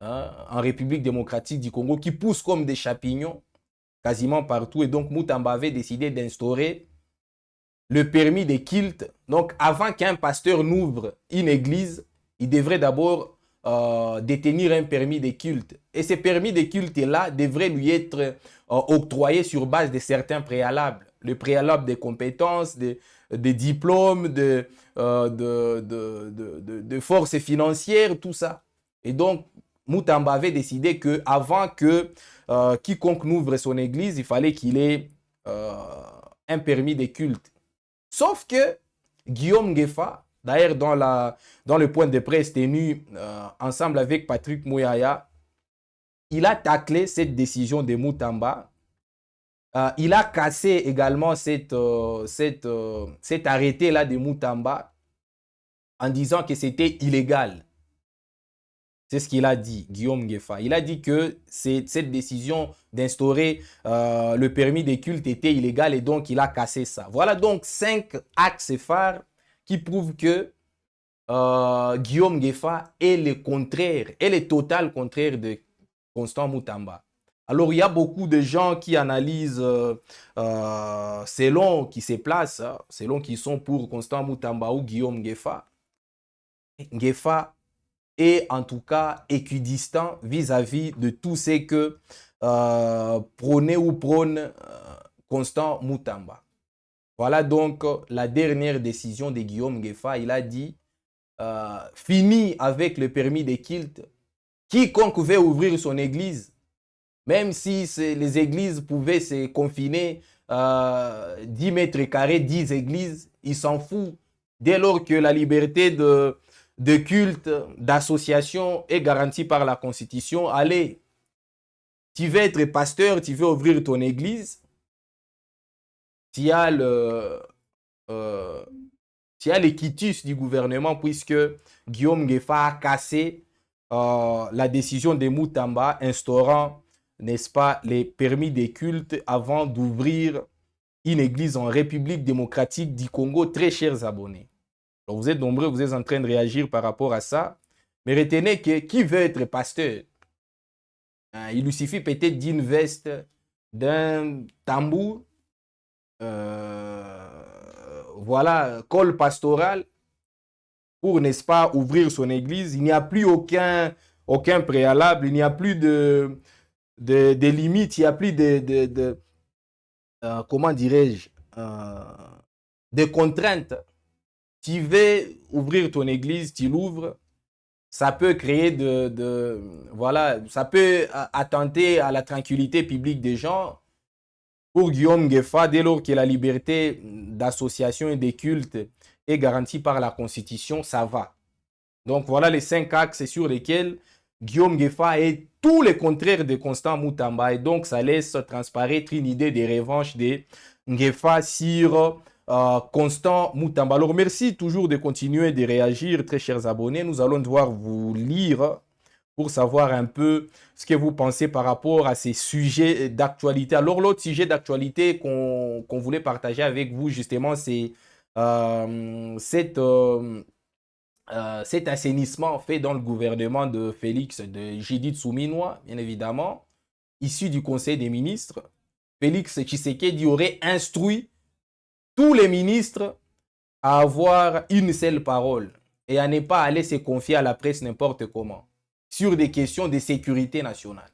Speaker 1: en République démocratique du Congo qui poussent comme des champignons quasiment partout. Et donc Mutamba avait décidé d'instaurer le permis de kilt. Donc avant qu'un pasteur n'ouvre une église, il devrait d'abord détenir un permis de culte. Et ce permis de culte-là devrait lui être octroyé sur base de certains préalables. Le préalable des compétences, des diplômes, de forces financières, tout ça. Et donc, Mutamba avait décidé qu'avant que quiconque n'ouvre son église, il fallait qu'il ait un permis de culte. Sauf que Guillaume Ngefa, d'ailleurs, dans le point de presse tenu ensemble avec Patrick Mouyaya, il a taclé cette décision de Mutamba. Il a cassé également cet arrêté-là de Mutamba en disant que c'était illégal. C'est ce qu'il a dit, Guillaume Ngefa. Il a dit que cette décision d'instaurer le permis de culte était illégale et donc il a cassé ça. Voilà donc 5 axes phares qui prouvent que Guillaume Ngefa est le contraire, est le total contraire de Constant Mutamba. Alors, il y a beaucoup de gens qui analysent selon qui se placent, selon qui sont pour Constant Mutamba ou Guillaume Ngefa. Ngefa est en tout cas équidistant vis-à-vis de tout ce que prône Constant Mutamba. Voilà donc la dernière décision de Guillaume Ngefa. Il a dit fini avec le permis de kilt. Quiconque veut ouvrir son église, même si les églises pouvaient se confiner 10 mètres carrés, 10 églises, il s'en fout. Dès lors que la liberté de culte, d'association est garantie par la Constitution, allez, tu veux être pasteur, tu veux ouvrir ton église, tu as euh, les quitus du gouvernement puisque Guillaume Ngefa a cassé la décision de Moutamba instaurant, n'est-ce pas, les permis des cultes avant d'ouvrir une église en République démocratique du Congo, très chers abonnés. Donc vous êtes nombreux, vous êtes en train de réagir par rapport à ça. Mais retenez que qui veut être pasteur? Il lui suffit peut-être d'une veste, d'un tambour, voilà, col pastoral pour, n'est-ce pas, ouvrir son église. Il n'y a plus aucun préalable, il n'y a plus de limites, il n'y a plus comment dirais-je, de contraintes. Tu veux ouvrir ton église, tu l'ouvres. Ça peut créer voilà, ça peut attenter à la tranquillité publique des gens. Pour Guillaume Ngefa, dès lors que la liberté d'association et de culte est garantie par la Constitution, ça va. Donc voilà les 5 axes sur lesquels Guillaume Ngefa est tout le contraire de Constant Moutamba. Et donc ça laisse transparaître une idée de revanche de Ngefa sur Constant Moutamba. Alors merci toujours de continuer de réagir, très chers abonnés. Nous allons devoir vous lire pour savoir un peu ce que vous pensez par rapport à ces sujets d'actualité. Alors l'autre sujet d'actualité qu'on voulait partager avec vous justement, c'est cet assainissement fait dans le gouvernement de Félix, de Judith Souminois, bien évidemment, issu du Conseil des ministres. Félix Tshisekedi aurait instruit tous les ministres à avoir une seule parole et à ne pas aller se confier à la presse n'importe comment sur des questions de sécurité nationale.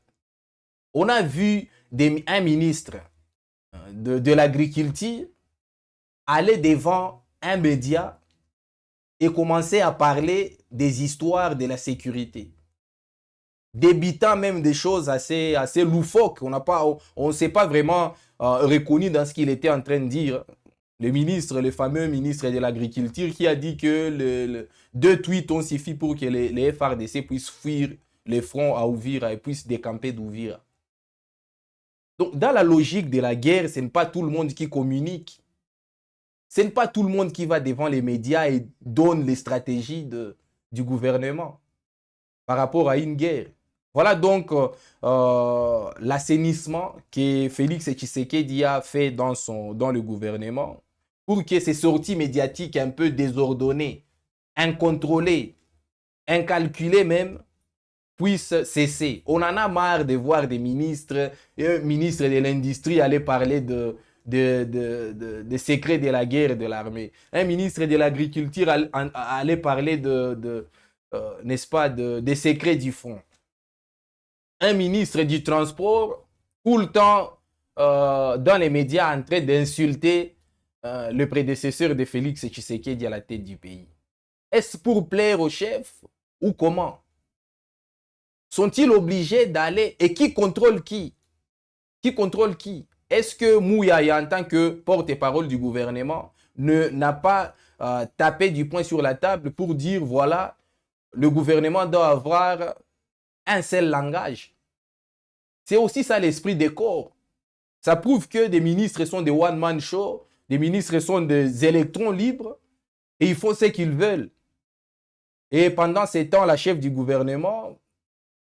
Speaker 1: On a vu un ministre de l'agriculture aller devant un média et commencer à parler des histoires de la sécurité, débitant même des choses assez loufoques. On ne s'est pas vraiment reconnu dans ce qu'il était en train de dire. Le fameux ministre de l'Agriculture qui a dit que 2 tweets ont suffi pour que les FRDC puissent fuir les fronts à Ouvira et puissent décamper d'Ouvira. Donc, dans la logique de la guerre, ce n'est pas tout le monde qui communique. Ce n'est pas tout le monde qui va devant les médias et donne les stratégies du gouvernement par rapport à une guerre. Voilà donc l'assainissement que Félix Tshisekedi a fait dans le gouvernement pour que ces sorties médiatiques un peu désordonnées, incontrôlées, incalculées même, puissent cesser. On en a marre de voir des ministres, un ministre de l'Industrie aller parler des secrets de la guerre et de l'armée. Un ministre de l'Agriculture allait parler n'est-ce pas, des secrets du front. Un ministre du Transport, tout le temps dans les médias en train d'insulter le prédécesseur de Félix Tshisekedi à la tête du pays. Est-ce pour plaire au chef ou comment? Sont-ils obligés d'aller? Et qui contrôle qui? Qui contrôle qui? Est-ce que Mouyaya, en tant que porte-parole du gouvernement, n'a pas tapé du poing sur la table pour dire, voilà, le gouvernement doit avoir un seul langage? C'est aussi ça l'esprit des corps. Ça prouve que des ministres sont des one-man show, des ministres sont des électrons libres et ils font ce qu'ils veulent. Et pendant ces temps, la chef du gouvernement,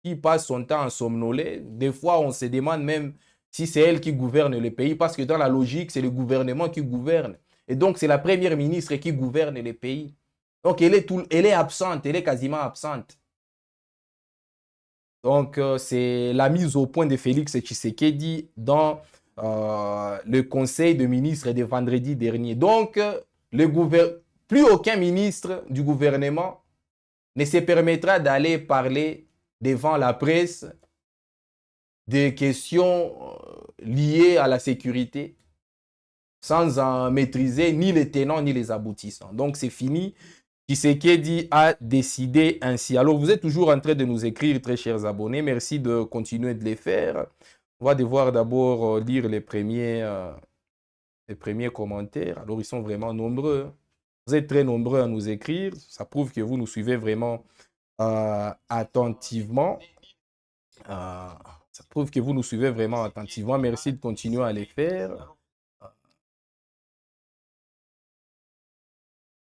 Speaker 1: qui passe son temps à somnoler, des fois on se demande même si c'est elle qui gouverne le pays, parce que dans la logique, c'est le gouvernement qui gouverne. Et donc c'est la première ministre qui gouverne le pays. Donc elle est absente, elle est quasiment absente. Donc c'est la mise au point de Félix Tshisekedi dans le conseil de ministres de vendredi dernier. Donc plus aucun ministre du gouvernement ne se permettra d'aller parler devant la presse des questions liées à la sécurité sans en maîtriser ni les tenants ni les aboutissants. Donc c'est fini. Tshisekedi a décidé ainsi. Alors vous êtes toujours en train de nous écrire, très chers abonnés. Merci de continuer de les faire. On va devoir d'abord lire les premiers commentaires. Alors ils sont vraiment nombreux. Vous êtes très nombreux à nous écrire. Ça prouve que vous nous suivez vraiment attentivement. Ça prouve que vous nous suivez vraiment attentivement. Merci de continuer à les faire.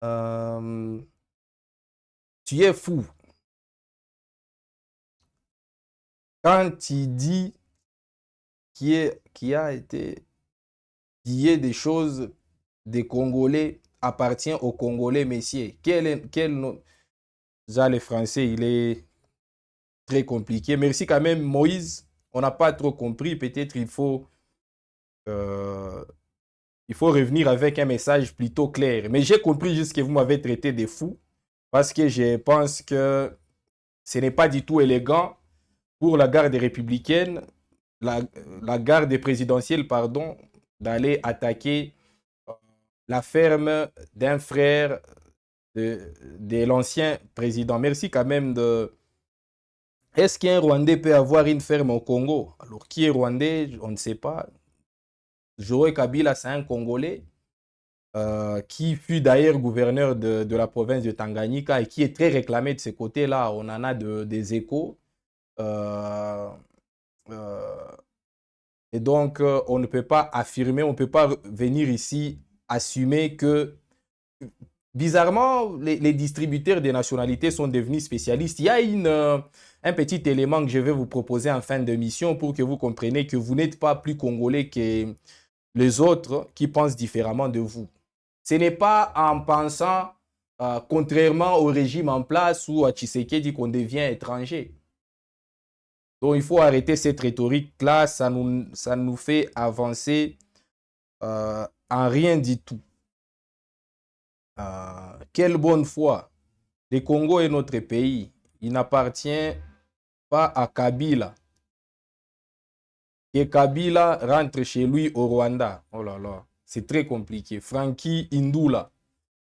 Speaker 1: Euh, tu es fou. Quand il dit qui a été dit des choses des Congolais appartient aux Congolais, messieurs. Déjà, le français, il est très compliqué. Merci quand même, Moïse. On n'a pas trop compris. Peut-être euh, il faut revenir avec un message plutôt clair. Mais j'ai compris juste que vous m'avez traité de fou parce que je pense que ce n'est pas du tout élégant pour la garde républicaine, la, la garde présidentielle, pardon, d'aller attaquer la ferme d'un frère de l'ancien président. Merci quand même de... Est-ce qu'un Rwandais peut avoir une ferme au Congo? Alors, qui est Rwandais? On ne sait pas. Joe Kabila, c'est un Congolais qui fut d'ailleurs gouverneur de la province de Tanganyika et qui est très réclamé de ce côté-là. On en a des échos. Euh, euh, et donc, on ne peut pas affirmer, on ne peut pas venir ici assumer que bizarrement, les distributeurs des nationalités sont devenus spécialistes. Il y a un petit élément que je vais vous proposer en fin de mission pour que vous compreniez que vous n'êtes pas plus congolais que les autres qui pensent différemment de vous. Ce n'est pas en pensant, contrairement au régime en place ou à Tshisekedi, qu'on devient étranger. Donc il faut arrêter cette rhétorique-là, ça nous fait avancer en rien du tout. Quelle bonne foi. Le Congo est notre pays. Il n'appartient pas à Kabila. Et Kabila rentre chez lui au Rwanda. Oh là là, c'est très compliqué. Frankie Indula.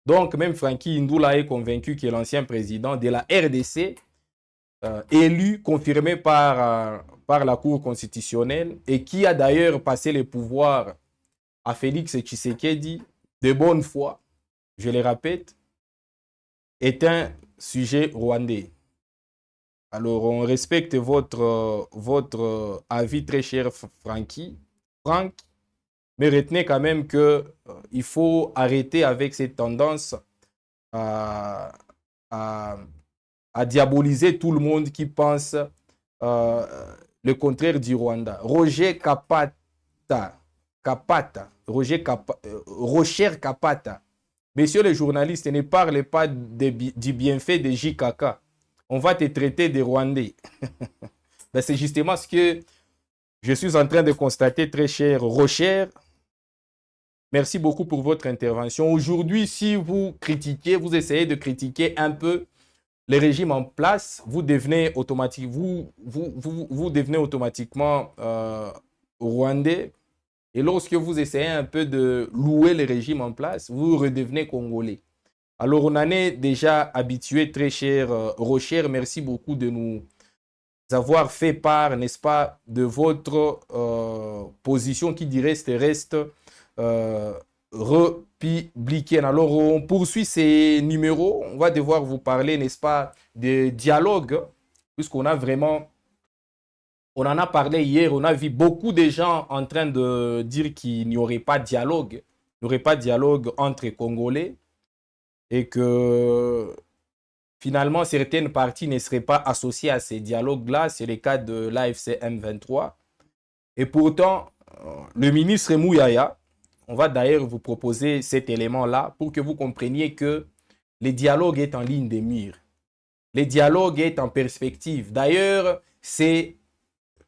Speaker 1: Donc même Frankie Indula est convaincu que l'ancien président de la RDC, élu, confirmé par la Cour constitutionnelle, et qui a d'ailleurs passé le pouvoir à Félix Tshisekedi de bonne foi, je le répète, est un sujet rwandais. Alors, on respecte votre avis très cher, Franck, mais retenez quand même que il faut arrêter avec cette tendance à, à, à diaboliser tout le monde qui pense le contraire du Rwanda. Rocher Kapata. Messieurs les journalistes, ne parlez pas du bienfait de JKK. On va te traiter de Rwandais. Ben, c'est justement ce que je suis en train de constater, très cher Rocher. Merci beaucoup pour votre intervention. Aujourd'hui, si vous critiquez, vous essayez de critiquer un peu les régimes en place, vous devenez, vous devenez automatiquement rwandais. Et lorsque vous essayez un peu de louer les régimes en place, vous redevenez congolais. Alors, on en est déjà habitué, très cher Rocher. Merci beaucoup de nous avoir fait part, n'est-ce pas, de votre position qui reste républicaine. Alors, on poursuit ces numéros. On va devoir vous parler, n'est-ce pas, de dialogue, puisqu'on a vraiment... On en a parlé hier, on a vu beaucoup de gens en train de dire qu'il n'y aurait pas de dialogue. Il n'y aurait pas de dialogue entre Congolais et que finalement certaines parties ne seraient pas associées à ces dialogues-là. C'est le cas de l'AFC M23. Et pourtant, le ministre Mouyaya, on va d'ailleurs vous proposer cet élément-là pour que vous compreniez que le dialogue est en ligne de mire. Le dialogue est en perspective. D'ailleurs, c'est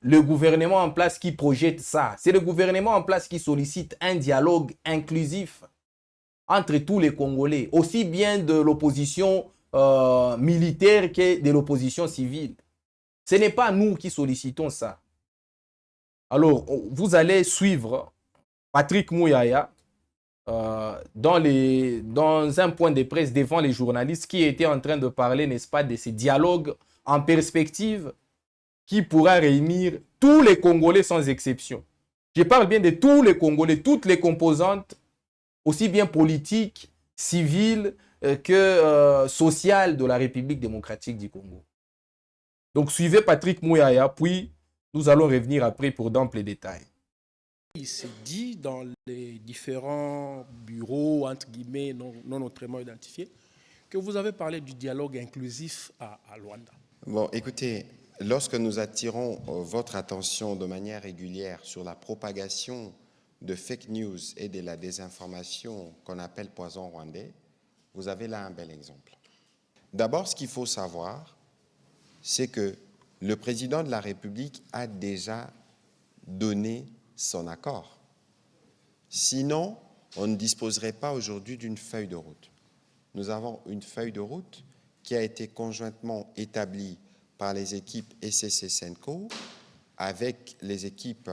Speaker 1: le gouvernement en place qui projette ça. C'est le gouvernement en place qui sollicite un dialogue inclusif entre tous les Congolais, aussi bien de l'opposition militaire que de l'opposition civile. Ce n'est pas nous qui sollicitons ça. Alors, vous allez suivre Patrick Mouyaya dans un point de presse devant les journalistes qui était en train de parler, n'est-ce pas, de ces dialogues en perspective qui pourra réunir tous les Congolais sans exception. Je parle bien de tous les Congolais, toutes les composantes, aussi bien politiques, civiles que sociales de la République démocratique du Congo. Donc suivez Patrick Mouyaya, puis nous allons revenir après pour d'amples détails.
Speaker 2: Il s'est dit dans les différents bureaux, entre guillemets, non autrement identifiés, que vous avez parlé du dialogue inclusif à Luanda.
Speaker 3: Bon, écoutez, lorsque nous attirons votre attention de manière régulière sur la propagation de fake news et de la désinformation qu'on appelle poison rwandais, vous avez là un bel exemple. D'abord, ce qu'il faut savoir, c'est que le président de la République a déjà donné son accord. Sinon, on ne disposerait pas aujourd'hui d'une feuille de route. Nous avons une feuille de route qui a été conjointement établie par les équipes SCC-Senco avec les équipes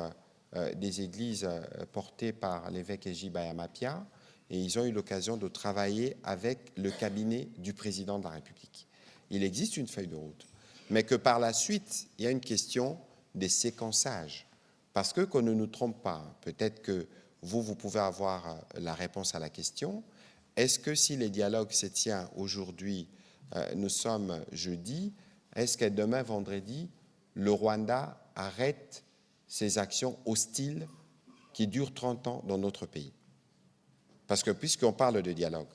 Speaker 3: des églises portées par l'évêque Eji Bayamapia, et ils ont eu l'occasion de travailler avec le cabinet du président de la République. Il existe une feuille de route, mais que par la suite, il y a une question des séquençages. Parce que, qu'on ne nous trompe pas, peut-être que vous pouvez avoir la réponse à la question. Est-ce que si les dialogues se tiennent aujourd'hui, nous sommes jeudi, est-ce que demain, vendredi, le Rwanda arrête ses actions hostiles qui durent 30 ans dans notre pays? Parce que puisqu'on parle de dialogue,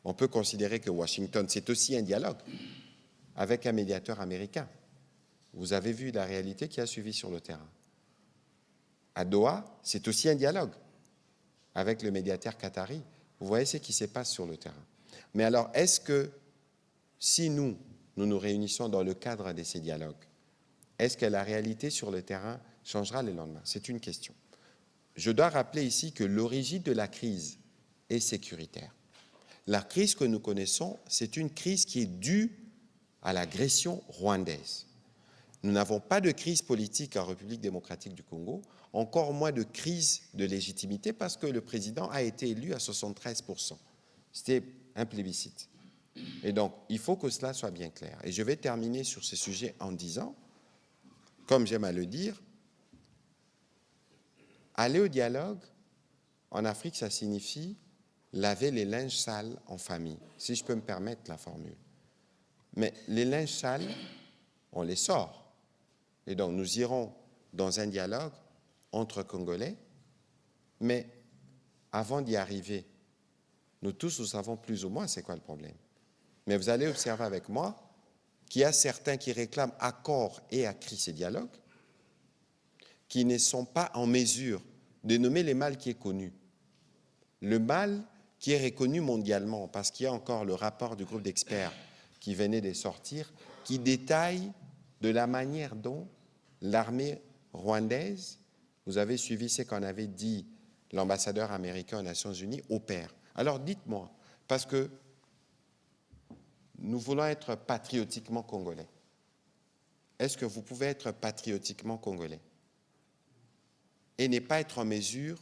Speaker 3: on peut considérer que Washington, c'est aussi un dialogue avec un médiateur américain. Vous avez vu la réalité qui a suivi sur le terrain. À Doha, c'est aussi un dialogue avec le médiateur qatari. Vous voyez ce qui se passe sur le terrain. Mais alors, est-ce que si nous nous réunissons dans le cadre de ces dialogues, est-ce que la réalité sur le terrain changera le lendemain? C'est une question. Je dois rappeler ici que l'origine de la crise est sécuritaire. La crise que nous connaissons, c'est une crise qui est due à l'agression rwandaise. Nous n'avons pas de crise politique en République démocratique du Congo, encore moins de crise de légitimité parce que le président a été élu à 73%. C'était un plébiscite. Et donc, il faut que cela soit bien clair. Et je vais terminer sur ce sujet en disant, comme j'aime à le dire, aller au dialogue, en Afrique, ça signifie laver les linges sales en famille, si je peux me permettre la formule. Mais les linges sales, on les sort. Et donc, nous irons dans un dialogue entre Congolais, mais avant d'y arriver, nous tous, nous savons plus ou moins c'est quoi le problème. Mais vous allez observer avec moi qu'il y a certains qui réclament à corps et à cri ces dialogues, qui ne sont pas en mesure de nommer le mal qui est connu. Le mal qui est reconnu mondialement, parce qu'il y a encore le rapport du groupe d'experts qui venait de sortir, qui détaille de la manière dont l'armée rwandaise, vous avez suivi ce qu'en avait dit l'ambassadeur américain aux Nations Unies, opère. Alors dites-moi, parce que nous voulons être patriotiquement congolais. Est-ce que vous pouvez être patriotiquement congolais et ne pas être en mesure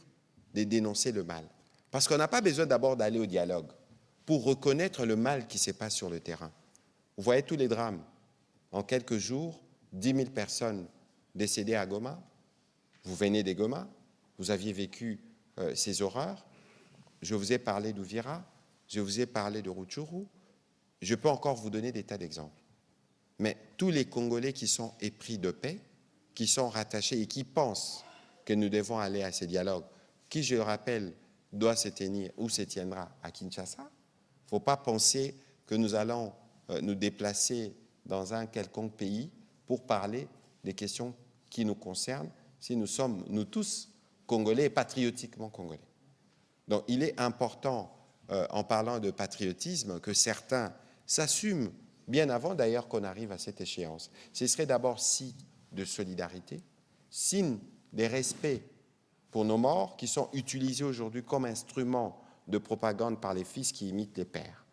Speaker 3: de dénoncer le mal? Parce qu'on n'a pas besoin d'abord d'aller au dialogue pour reconnaître le mal qui se passe sur le terrain. Vous voyez tous les drames. En quelques jours, 10 000 personnes décédées à Goma. Vous venez des Goma, vous aviez vécu ces horreurs. Je vous ai parlé d'Uvira, je vous ai parlé de Rutshuru. Je peux encore vous donner des tas d'exemples. Mais tous les Congolais qui sont épris de paix, qui sont rattachés et qui pensent que nous devons aller à ces dialogues, qui, je le rappelle, doit se tenir ou se tiendra à Kinshasa, il ne faut pas penser que nous allons nous déplacer dans un quelconque pays pour parler des questions qui nous concernent, si nous sommes, nous tous, Congolais et patriotiquement Congolais. Donc, il est important, en parlant de patriotisme, que certains s'assument, bien avant d'ailleurs qu'on arrive à cette échéance. Ce serait d'abord signe de solidarité, signe de respect pour nos morts qui sont utilisés aujourd'hui comme instrument de propagande par les fils qui imitent les pères.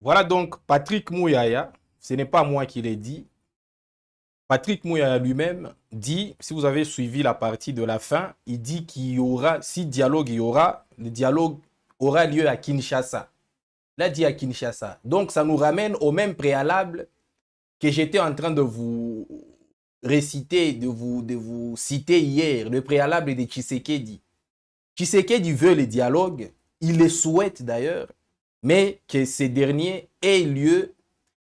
Speaker 1: Voilà donc Patrick Mouyaya, ce n'est pas moi qui l'ai dit. Patrick Mouyaya lui-même dit, si vous avez suivi la partie de la fin, il dit qu'il y aura, si dialogue il y aura, le dialogue aura lieu à Kinshasa. Il a dit à Kinshasa. Donc ça nous ramène au même préalable que j'étais en train de vous réciter, de vous citer hier, le préalable de Tshisekedi. Tshisekedi veut le dialogue, il le souhaite d'ailleurs, mais que ces derniers aient lieu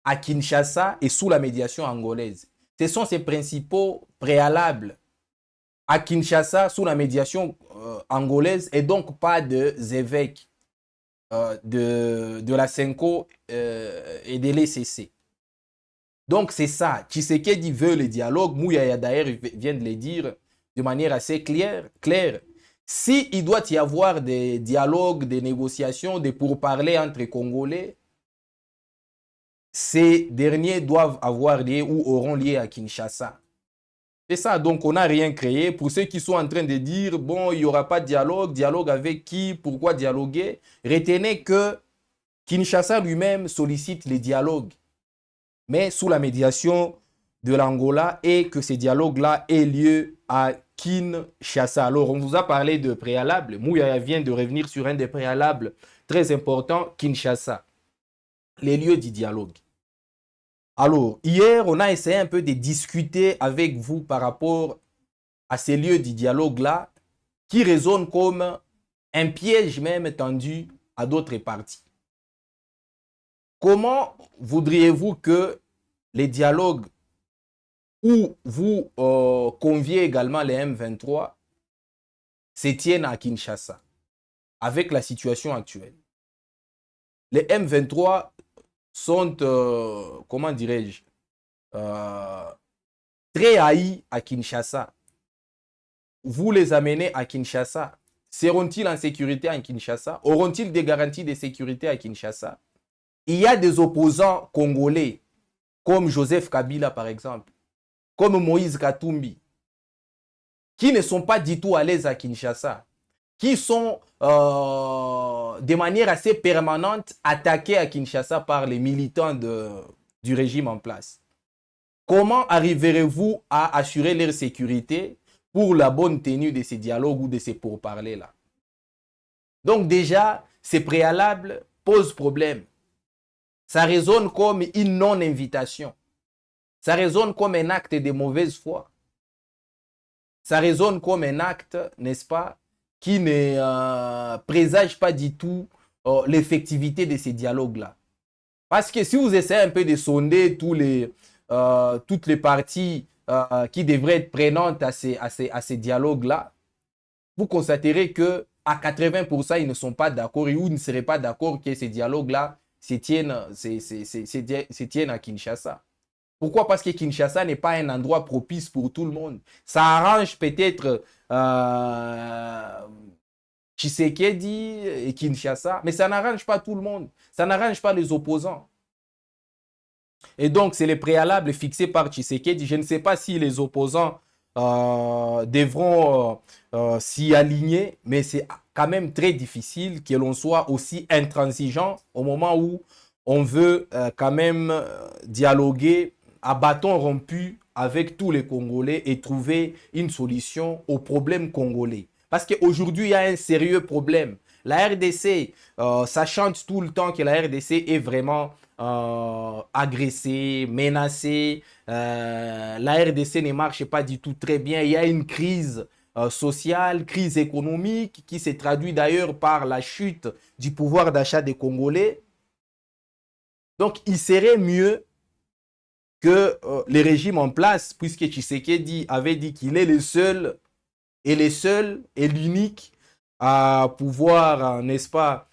Speaker 1: à Kinshasa et sous la médiation angolaise. Ce sont ses principaux préalables à Kinshasa sous la médiation angolaise et donc pas des évêques de la Senko et de l'ECC. Donc c'est ça. Tshisekedi veut le dialogue. Mouyaya d'ailleurs vient de le dire de manière assez claire. Si il doit y avoir des dialogues, des négociations, des pourparlers entre Congolais, ces derniers doivent avoir lieu ou auront lieu à Kinshasa. C'est ça, donc on n'a rien créé. Pour ceux qui sont en train de dire, bon, il n'y aura pas de dialogue avec qui, pourquoi dialoguer, retenez que Kinshasa lui-même sollicite les dialogues, mais sous la médiation de l'Angola et que ces dialogues-là aient lieu à Kinshasa. Alors, on vous a parlé de préalable. Mouyaya vient de revenir sur un des préalables très importants, Kinshasa, les lieux du dialogue. Alors, hier, on a essayé un peu de discuter avec vous par rapport à ces lieux du dialogue-là qui résonnent comme un piège même tendu à d'autres parties. Comment voudriez-vous que les dialogues où vous conviez également les M23 se tiennent à Kinshasa avec la situation actuelle? Les M23 sont, comment dirais-je, très haïs à Kinshasa. Vous les amenez à Kinshasa. Seront-ils en sécurité à Kinshasa? Auront-ils des garanties de sécurité à Kinshasa? Il y a des opposants congolais, comme Joseph Kabila par exemple, comme Moïse Katumbi, qui ne sont pas du tout à l'aise à Kinshasa, qui sont de manière assez permanente attaqués à Kinshasa par les militants du régime en place. Comment arriverez-vous à assurer leur sécurité pour la bonne tenue de ces dialogues ou de ces pourparlers-là? Donc déjà, ces préalables posent problème. Ça résonne comme une non-invitation. Ça résonne comme un acte de mauvaise foi. Ça résonne comme un acte, n'est-ce pas, qui ne présage pas du tout l'effectivité de ces dialogues-là. Parce que si vous essayez un peu de sonder toutes les parties qui devraient être prenantes à ces dialogues-là, vous constaterez qu'à 80%, ils ne sont pas d'accord ou ils ne seraient pas d'accord que ces dialogues-là se tiennent à Kinshasa. Pourquoi? Parce que Kinshasa n'est pas un endroit propice pour tout le monde. Ça arrange peut-être Tshisekedi et Kinshasa, mais ça n'arrange pas tout le monde. Ça n'arrange pas les opposants. Et donc, c'est les préalables fixés par Tshisekedi. Je ne sais pas si les opposants devront s'y aligner, mais c'est quand même très difficile que l'on soit aussi intransigeant au moment où on veut quand même dialoguer à bâton rompu avec tous les Congolais et trouver une solution aux problèmes congolais. Parce qu'aujourd'hui, il y a un sérieux problème. La RDC, ça chante tout le temps que la RDC est vraiment agressée, menacée. La RDC ne marche pas du tout très bien. Il y a une crise sociale, crise économique qui se traduit d'ailleurs par la chute du pouvoir d'achat des Congolais. Donc, il serait mieux que les régimes en place, puisque Tshisekedi avait dit qu'il est le seul et l'unique à pouvoir, n'est-ce pas,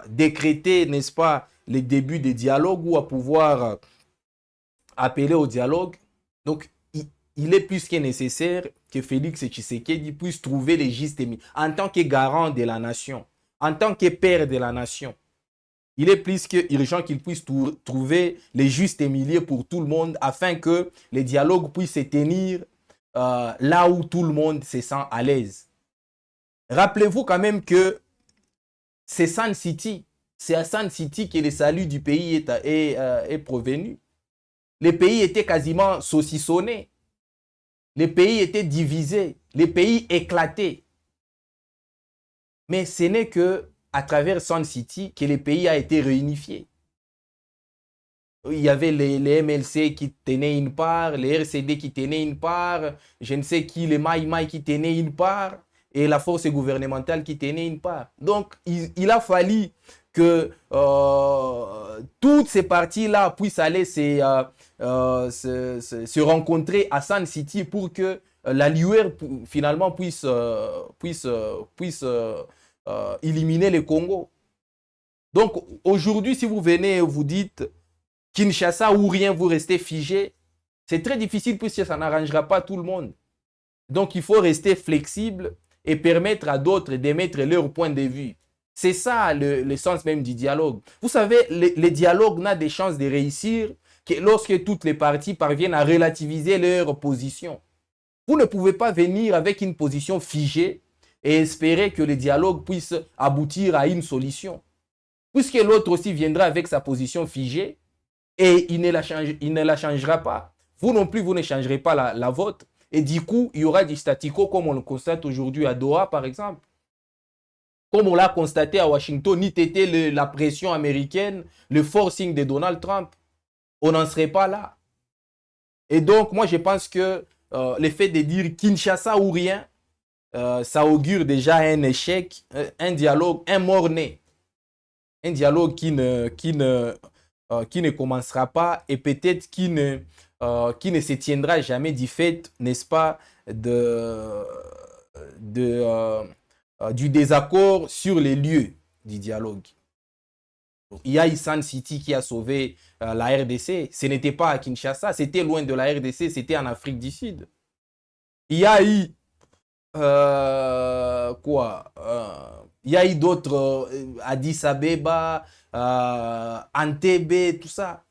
Speaker 1: décréter, n'est-ce pas, les débuts des dialogues ou à pouvoir appeler au dialogue. Donc, il est plus que nécessaire que Félix Tshisekedi puisse trouver les justes milieux en tant que garant de la nation, en tant que père de la nation. Il est plus que urgent qu'il puisse trouver les justes milieux pour tout le monde afin que les dialogues puissent se tenir là où tout le monde se sent à l'aise. Rappelez-vous quand même que c'est Sun City. C'est à Sun City que le salut du pays est provenu. Les pays étaient quasiment saucissonnés. Les pays étaient divisés. Les pays éclatés. Mais ce n'est que à travers Sun City que le pays a été réunifié. Il y avait les MLC qui tenaient une part, les RCD qui tenaient une part, je ne sais qui, les Mai Mai qui tenaient une part, et la force gouvernementale qui tenait une part. Donc, il a fallu que toutes ces parties-là puissent aller se rencontrer à Sun City pour que la lueur finalement puisse éliminer le Congo. Donc aujourd'hui, si vous venez et vous dites Kinshasa ou rien, vous restez figé, c'est très difficile puisque ça n'arrangera pas tout le monde. Donc il faut rester flexible et permettre à d'autres d'émettre leur point de vue. C'est ça le sens même du dialogue. Vous savez, le dialogue n'a des chances de réussir que lorsque toutes les parties parviennent à relativiser leur position. Vous ne pouvez pas venir avec une position figée et espérer que le dialogue puisse aboutir à une solution. Puisque l'autre aussi viendra avec sa position figée et il ne la changera pas. Vous non plus, vous ne changerez pas la vôtre. Et du coup, il y aura du statu quo comme on le constate aujourd'hui à Doha, par exemple. Comme on l'a constaté à Washington, ni été la pression américaine, le forcing de Donald Trump. On n'en serait pas là. Et donc, moi, je pense que le fait de dire Kinshasa ou rien, ça augure déjà un échec, un dialogue, un mort-né. Un dialogue qui ne commencera pas et peut-être qui ne se tiendra jamais du fait, n'est-ce pas, du désaccord sur les lieux du dialogue. Il y a Sun City qui a sauvé la RDC. Ce n'était pas à Kinshasa, c'était loin de la RDC, c'était en Afrique du Sud. Il y a eu il y a eu d'autres Addis Abeba, Entebbe, tout ça.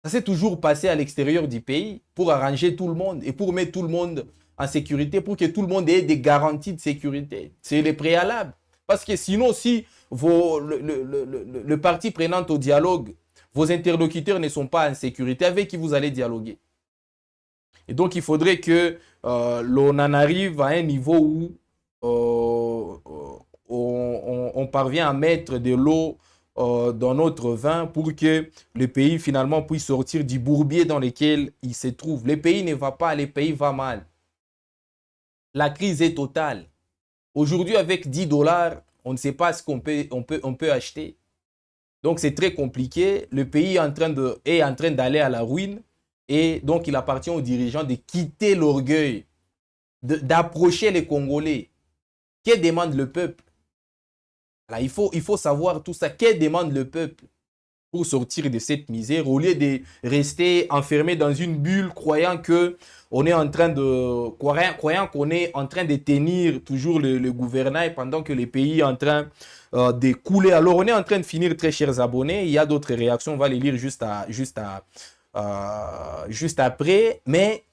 Speaker 1: Ça s'est toujours passé à l'extérieur du pays pour arranger tout le monde et pour mettre tout le monde en sécurité, pour que tout le monde ait des garanties de sécurité. C'est le préalable. Parce que sinon, si le parti prenant au dialogue, vos interlocuteurs ne sont pas en sécurité, avec qui vous allez dialoguer? Et donc, il faudrait que l'on en arrive à un niveau où on parvient à mettre de l'eau dans notre vin pour que le pays finalement puisse sortir du bourbier dans lequel il se trouve. Le pays ne va pas, le pays va mal. La crise est totale. Aujourd'hui, avec 10 $, on ne sait pas ce qu'on peut acheter. Donc, c'est très compliqué. Le pays est en train d'aller à la ruine. Et donc, il appartient aux dirigeants de quitter l'orgueil, d'approcher les Congolais. Que demande le peuple? Là, il faut savoir tout ça. Que demande le peuple pour sortir de cette misère au lieu de rester enfermé dans une bulle croyant qu'on est en train de tenir toujours le gouvernail pendant que le pays est en train de couler. Alors, on est en train de finir, très chers abonnés. Il y a d'autres réactions. On va les lire juste après. Mais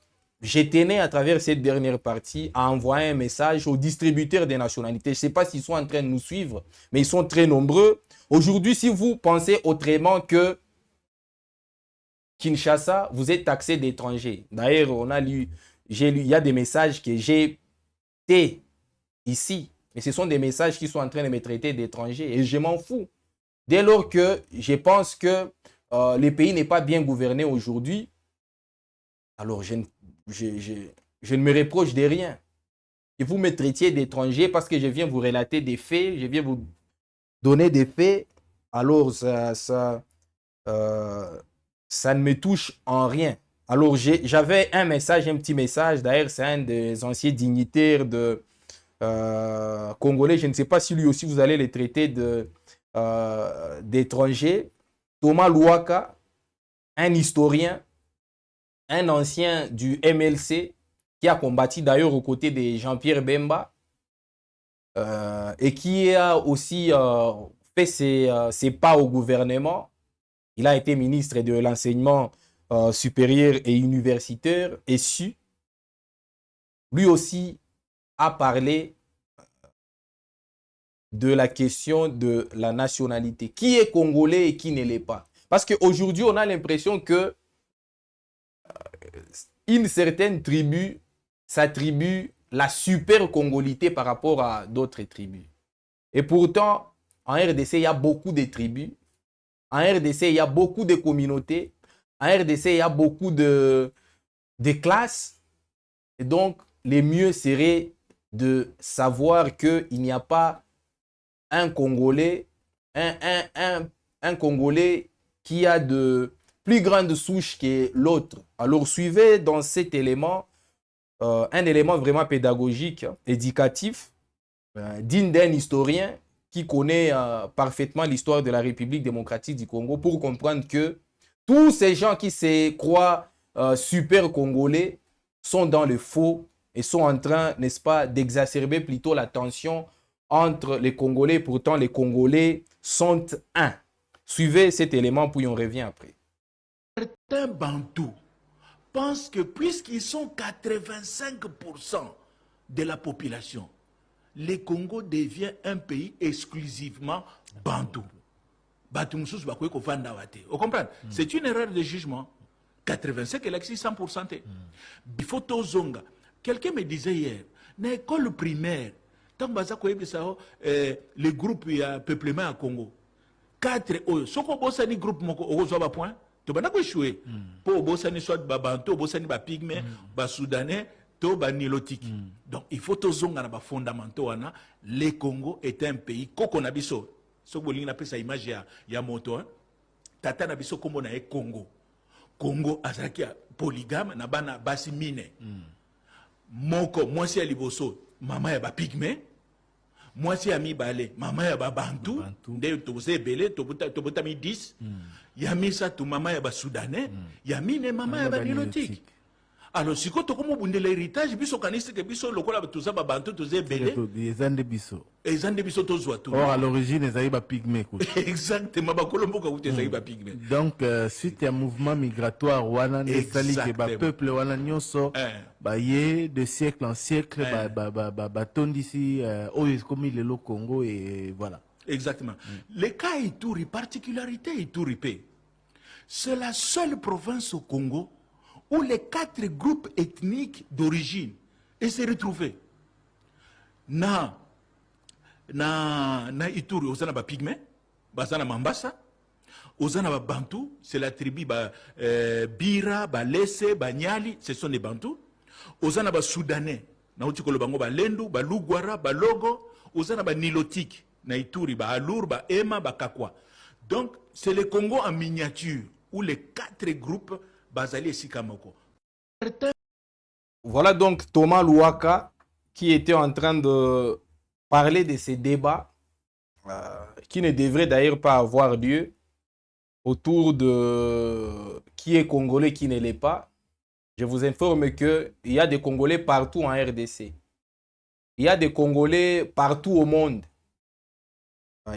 Speaker 1: je tenais à travers cette dernière partie à envoyer un message aux distributeurs des nationalités. Je ne sais pas s'ils sont en train de nous suivre, mais ils sont très nombreux. Aujourd'hui, si vous pensez autrement que Kinshasa, vous êtes taxé d'étrangers. D'ailleurs, il y a des messages que j'ai été ici. Mais ce sont des messages qui sont en train de me traiter d'étrangers. Et je m'en fous. Dès lors que je pense que le pays n'est pas bien gouverné aujourd'hui, alors je ne me reproche de rien. Et vous me traitiez d'étranger parce que je viens vous relater des faits, je viens vous donner des faits, alors ça ne me touche en rien. Alors j'avais un petit message, d'ailleurs c'est un des anciens dignitaires congolais, je ne sais pas si lui aussi vous allez les traiter d'étrangers. Thomas Louaka, un historien, un ancien du MLC, qui a combattu d'ailleurs aux côtés de Jean-Pierre Bemba, et qui a aussi fait ses pas au gouvernement. Il a été ministre de l'enseignement supérieur et universitaire, et lui aussi a parlé de la question de la nationalité. Qui est congolais et qui ne l'est pas? Parce qu'aujourd'hui, on a l'impression que une certaine tribu s'attribue la super congolité par rapport à d'autres tribus. Et pourtant, en RDC, il y a beaucoup de tribus. En RDC, il y a beaucoup de communautés. En RDC, il y a beaucoup de classes. Et donc, le mieux serait de savoir qu'il n'y a pas un Congolais un Congolais qui a de plus grandes souches que l'autre. Alors suivez dans cet élément un élément vraiment pédagogique, éducatif, digne d'un historien qui connaît parfaitement l'histoire de la République démocratique du Congo pour comprendre que tous ces gens qui se croient super congolais sont dans le faux et sont en train, n'est-ce pas, d'exacerber plutôt la tension entre les Congolais. Pourtant, les Congolais sont un. Suivez cet élément, puis on revient après.
Speaker 4: Certains Bantous pensent que puisqu'ils sont 85% de la population, le Congo devient un pays exclusivement Bantou. Vous comprenez? C'est une erreur de jugement. 85 et 100%. Il faut tozonga. Quelqu'un me disait hier, dans l'école primaire, tant que le groupe de peuplement à Congo, 4 ce qu'on bosse ni groupe moko ozoba point, to bana ko échouer. Pour bosse ni soit ba banto, bosse ni ba pygmée, ba soudanais, to ba nilotique. Donc il faut tozonga na ba fondamentaux ana, le Congo est un pays koko na biso. Ce que vous appelez ça image ya moto, tata na biso kombo na e Congo. Congo azaki polygame na bana basi mine. Moko mwasi ya liboso mama ya ba pygmée. Mwasi ya mibale mama ya ba bantu nde toze belé tobota mi 10 ya misa tu mama ya ba soudanais ya mine mama ya ba nilotique. Alors si ko to komo bundela héritage biso kanisi ke biso lokola tuza ba bantu toze belé
Speaker 5: ezande biso
Speaker 4: tozwa tout.
Speaker 5: or à l'origine ezali ba pygmée
Speaker 4: exactement ba kolomboka kuti ezali ba pygmée.
Speaker 5: Donc suite ya mouvement migratoire wana nesali ke ba peuple wana nyonso ba ye de siècle en siècle ba tondisi oyo comme le Congo et voilà.
Speaker 4: Exactement. Le cas Ituri, particularité Ituri, c'est la seule province au Congo où les 4 groupes ethniques d'origine se retrouvaient. Na Ituri, aux ba Pygmée, bazana Mambasa, aux ba Bantu, c'est la tribu Bira, Lesse, Nyali, ce sont les Bantus. Aux ba Soudanais, na utikolo bango ba Lendu, ba Lugwara, ba Logo, aux ba Nilotique, na Ituri, ba Alour, ba Ema, ba Kakwa. Donc, c'est le Congo en miniature, où les 4 groupes basali et Sikamoko.
Speaker 1: Voilà donc Thomas Louaka qui était en train de parler de ces débats qui ne devraient d'ailleurs pas avoir lieu autour de qui est congolais, qui ne l'est pas. Je vous informe qu'il y a des Congolais partout en RDC. Il y a des Congolais partout au monde.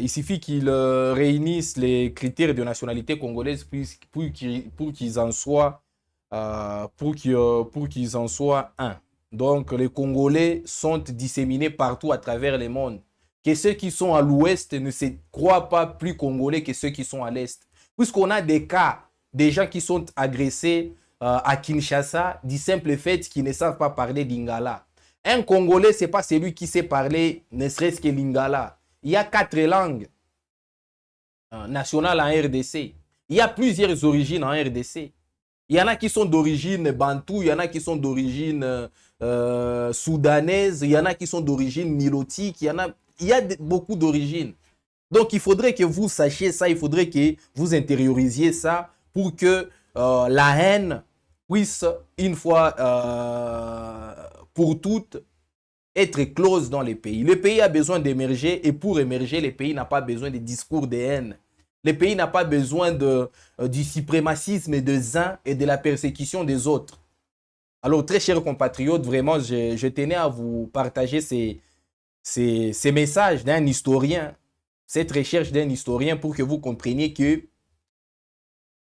Speaker 1: Il suffit qu'ils réunissent les critères de nationalité congolaise pour qu'ils en soient un. Donc les Congolais sont disséminés partout à travers le monde. Que ceux qui sont à l'ouest ne se croient pas plus congolais que ceux qui sont à l'est. Puisqu'on a des cas, des gens qui sont agressés à Kinshasa du simple fait qu'ils ne savent pas parler lingala. Un Congolais, ce n'est pas celui qui sait parler ne serait-ce que lingala. Il y a 4 langues nationales en RDC. Il y a plusieurs origines en RDC. Il y en a qui sont d'origine bantou, il y en a qui sont d'origine soudanaise, il y en a qui sont d'origine nilotique, il y a beaucoup d'origines. Donc il faudrait que vous sachiez ça, il faudrait que vous intériorisiez ça pour que la haine puisse une fois pour toutes être close dans les pays. Le pays a besoin d'émerger et pour émerger, le pays n'a pas besoin de discours de haine. Le pays n'a pas besoin du suprémacisme des uns et de la persécution des autres. Alors, très chers compatriotes, vraiment, je tenais à vous partager ces messages d'un historien, cette recherche d'un historien pour que vous compreniez que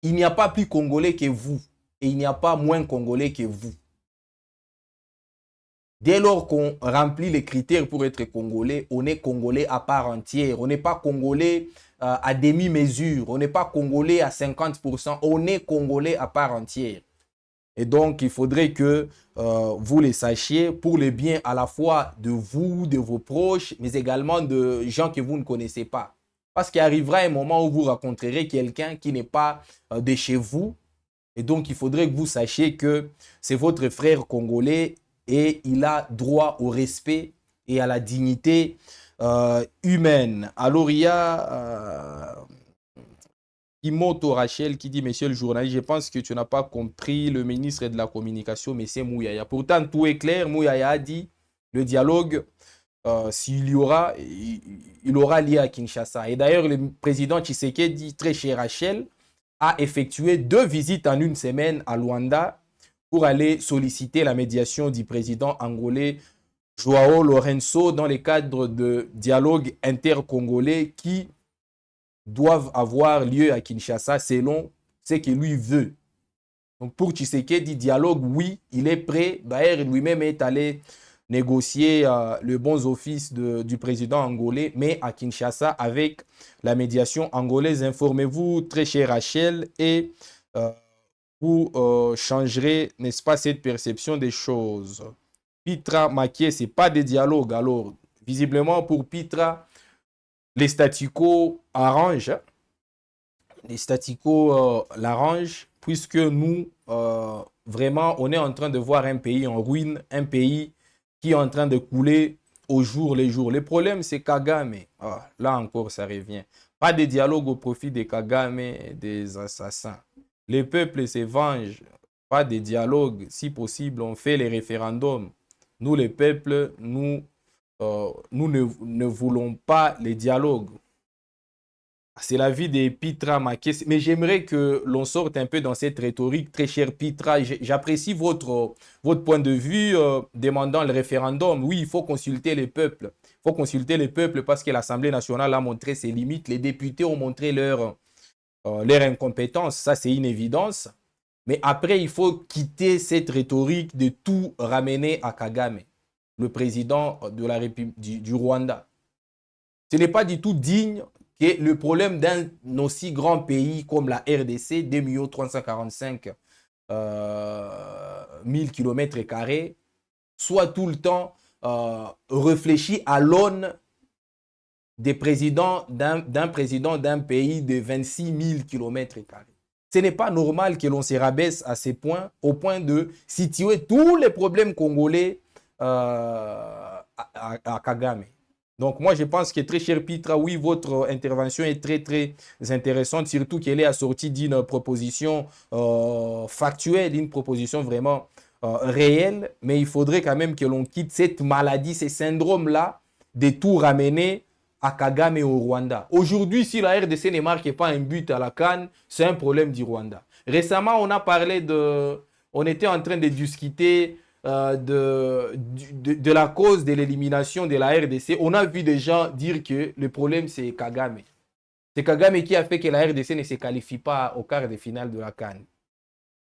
Speaker 1: il n'y a pas plus Congolais que vous et il n'y a pas moins Congolais que vous. Dès lors qu'on remplit les critères pour être Congolais, on est Congolais à part entière. On n'est pas Congolais à demi-mesure. On n'est pas Congolais à 50%. On est Congolais à part entière. Et donc, il faudrait que vous le sachiez pour le bien à la fois de vous, de vos proches, mais également de gens que vous ne connaissez pas. Parce qu'il arrivera un moment où vous rencontrerez quelqu'un qui n'est pas de chez vous. Et donc, il faudrait que vous sachiez que c'est votre frère congolais et il a droit au respect et à la dignité humaine. Alors, il y a Imoto Rachel qui dit, monsieur le journaliste, je pense que tu n'as pas compris le ministre de la Communication, mais c'est Mouyaya. Pourtant, tout est clair. Mouyaya a dit, le dialogue, s'il y aura, il aura lieu à Kinshasa. Et d'ailleurs, le président Tshisekedi, très cher Rachel, a effectué 2 visites en une semaine à Luanda pour aller solliciter la médiation du président angolais Joao Lourenço dans le cadre de dialogue intercongolais qui doivent avoir lieu à Kinshasa selon ce qu'il lui veut. Donc pour Tshisekedi, dialogue, oui, il est prêt. D'ailleurs, lui-même est allé négocier le bon office du président angolais, mais à Kinshasa avec la médiation angolaise. Informez-vous, très cher Rachel, et vous changerez, n'est-ce pas, cette perception des choses. Pitra Makie, ce n'est pas des dialogues. Alors, visiblement, pour Pitra, les statu quo arrangent. Les statu quo l'arrangent, puisque nous, vraiment, on est en train de voir un pays en ruine, un pays qui est en train de couler au jour les jours. Le problème, c'est Kagame. Là encore, ça revient. Pas de dialogue au profit de Kagame et des assassins. Les peuples se vengent. Pas de dialogue. Si possible, on fait les référendums. Nous, les peuples, nous ne voulons pas les dialogues. C'est la vie de Pitra Makie. Mais j'aimerais que l'on sorte un peu dans cette rhétorique. Très cher Pitra, j'apprécie votre point de vue demandant le référendum. Oui, il faut consulter les peuples. Il faut consulter les peuples parce que l'Assemblée nationale a montré ses limites. Les députés ont montré leur incompétence. Ça, c'est une évidence. Mais après, il faut quitter cette rhétorique de tout ramener à Kagame, le président de la République du Rwanda. Ce n'est pas du tout digne que le problème d'un aussi grand pays comme la RDC, 2 345 000 km², soit tout le temps réfléchi à l'aune des présidents d'un président d'un pays de 26 000 km². Ce n'est pas normal que l'on se rabaisse à ces points, au point de situer tous les problèmes congolais à Kagame. Donc moi, je pense que très cher Pitra, oui, votre intervention est très, très intéressante, surtout qu'elle est assortie d'une proposition factuelle, une proposition vraiment réelle, mais il faudrait quand même que l'on quitte cette maladie, ces syndromes-là, de tout ramener à Kagame et au Rwanda. Aujourd'hui, si la RDC ne marque pas un but à la CAN, c'est un problème du Rwanda. Récemment, on était en train de discuter de la cause de l'élimination de la RDC. On a vu des gens dire que le problème, c'est Kagame. C'est Kagame qui a fait que la RDC ne se qualifie pas au quart de finale de la CAN.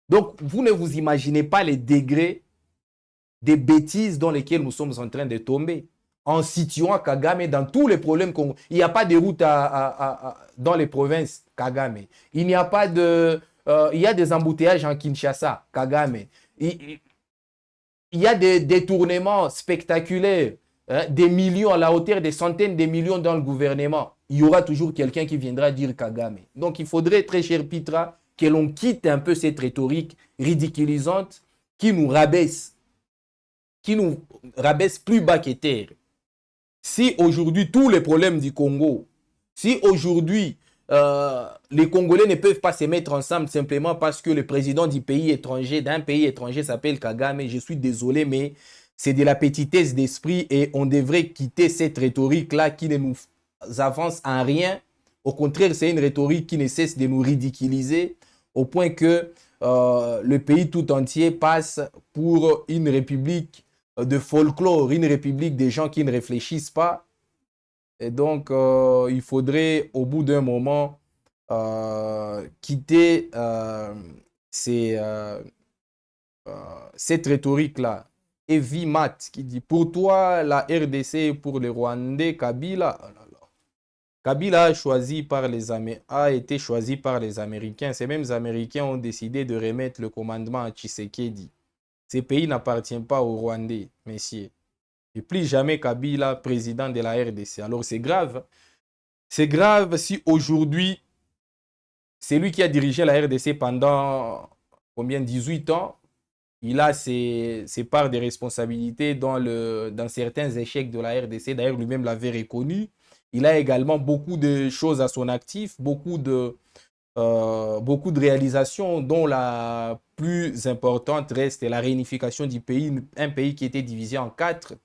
Speaker 1: Donc, vous ne vous imaginez pas les degrés des bêtises dans lesquelles nous sommes en train de tomber. En situant Kagame dans tous les problèmes. Il n'y a pas de route dans les provinces, Kagame. Il n'y a pas de... il y a des embouteillages en Kinshasa, Kagame. Il y a des détournements spectaculaires, des millions à la hauteur des centaines de millions dans le gouvernement. Il y aura toujours quelqu'un qui viendra dire Kagame. Donc il faudrait, très cher Pitra, que l'on quitte un peu cette rhétorique ridiculisante qui nous rabaisse plus bas que terre. Si aujourd'hui, tous les problèmes du Congo, si aujourd'hui, les Congolais ne peuvent pas se mettre ensemble simplement parce que le président d'un pays étranger s'appelle Kagame, je suis désolé, mais c'est de la petitesse d'esprit et on devrait quitter cette rhétorique-là qui ne nous avance en rien. Au contraire, c'est une rhétorique qui ne cesse de nous ridiculiser au point que le pays tout entier passe pour une république de folklore, une république des gens qui ne réfléchissent pas. Et donc, il faudrait, au bout d'un moment, quitter cette rhétorique-là. Evi Mat qui dit, pour toi, la RDC pour les Rwandais, Kabila, Kabila a été choisi par les Américains. Ces mêmes Américains ont décidé de remettre le commandement à Tshisekedi. Ces pays n'appartiennent pas aux Rwandais, messieurs. Et plus jamais Kabila, président de la RDC. Alors c'est grave. C'est grave si aujourd'hui, c'est lui qui a dirigé la RDC pendant combien, 18 ans. il a ses parts de responsabilité dans certains échecs de la RDC. D'ailleurs, lui-même l'avait reconnu. Il a également beaucoup de choses à son actif, beaucoup de réalisations, dont la plus importante reste la réunification du pays, un pays qui était divisé en 4.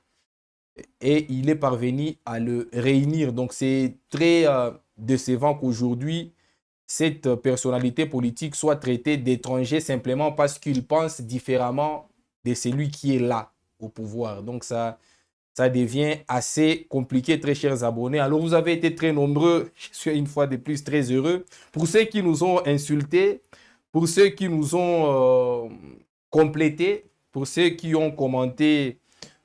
Speaker 1: Et il est parvenu à le réunir. Donc, c'est très décevant qu'aujourd'hui, cette personnalité politique soit traitée d'étranger simplement parce qu'il pense différemment de celui qui est là au pouvoir. Donc, ça devient assez compliqué, très chers abonnés. Alors, vous avez été très nombreux. Je suis une fois de plus très heureux. Pour ceux qui nous ont insultés, pour ceux qui nous ont complétés, pour ceux qui ont commenté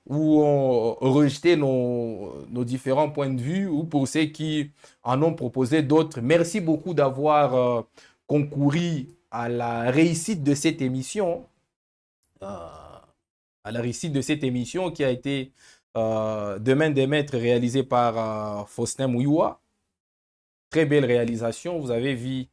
Speaker 1: ou ont rejeté nos différents points de vue, ou pour ceux qui en ont proposé d'autres. Merci beaucoup d'avoir concouru à la réussite de cette émission, qui a été de main des maîtres réalisée par Faustin Mouyoua. Très belle réalisation, vous avez vu.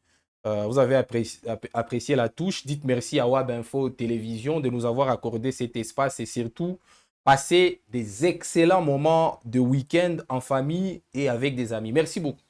Speaker 1: Vous avez apprécié la touche. Dites merci à Wab Info Télévision de nous avoir accordé cet espace et surtout passer des excellents moments de week-end en famille et avec des amis. Merci beaucoup.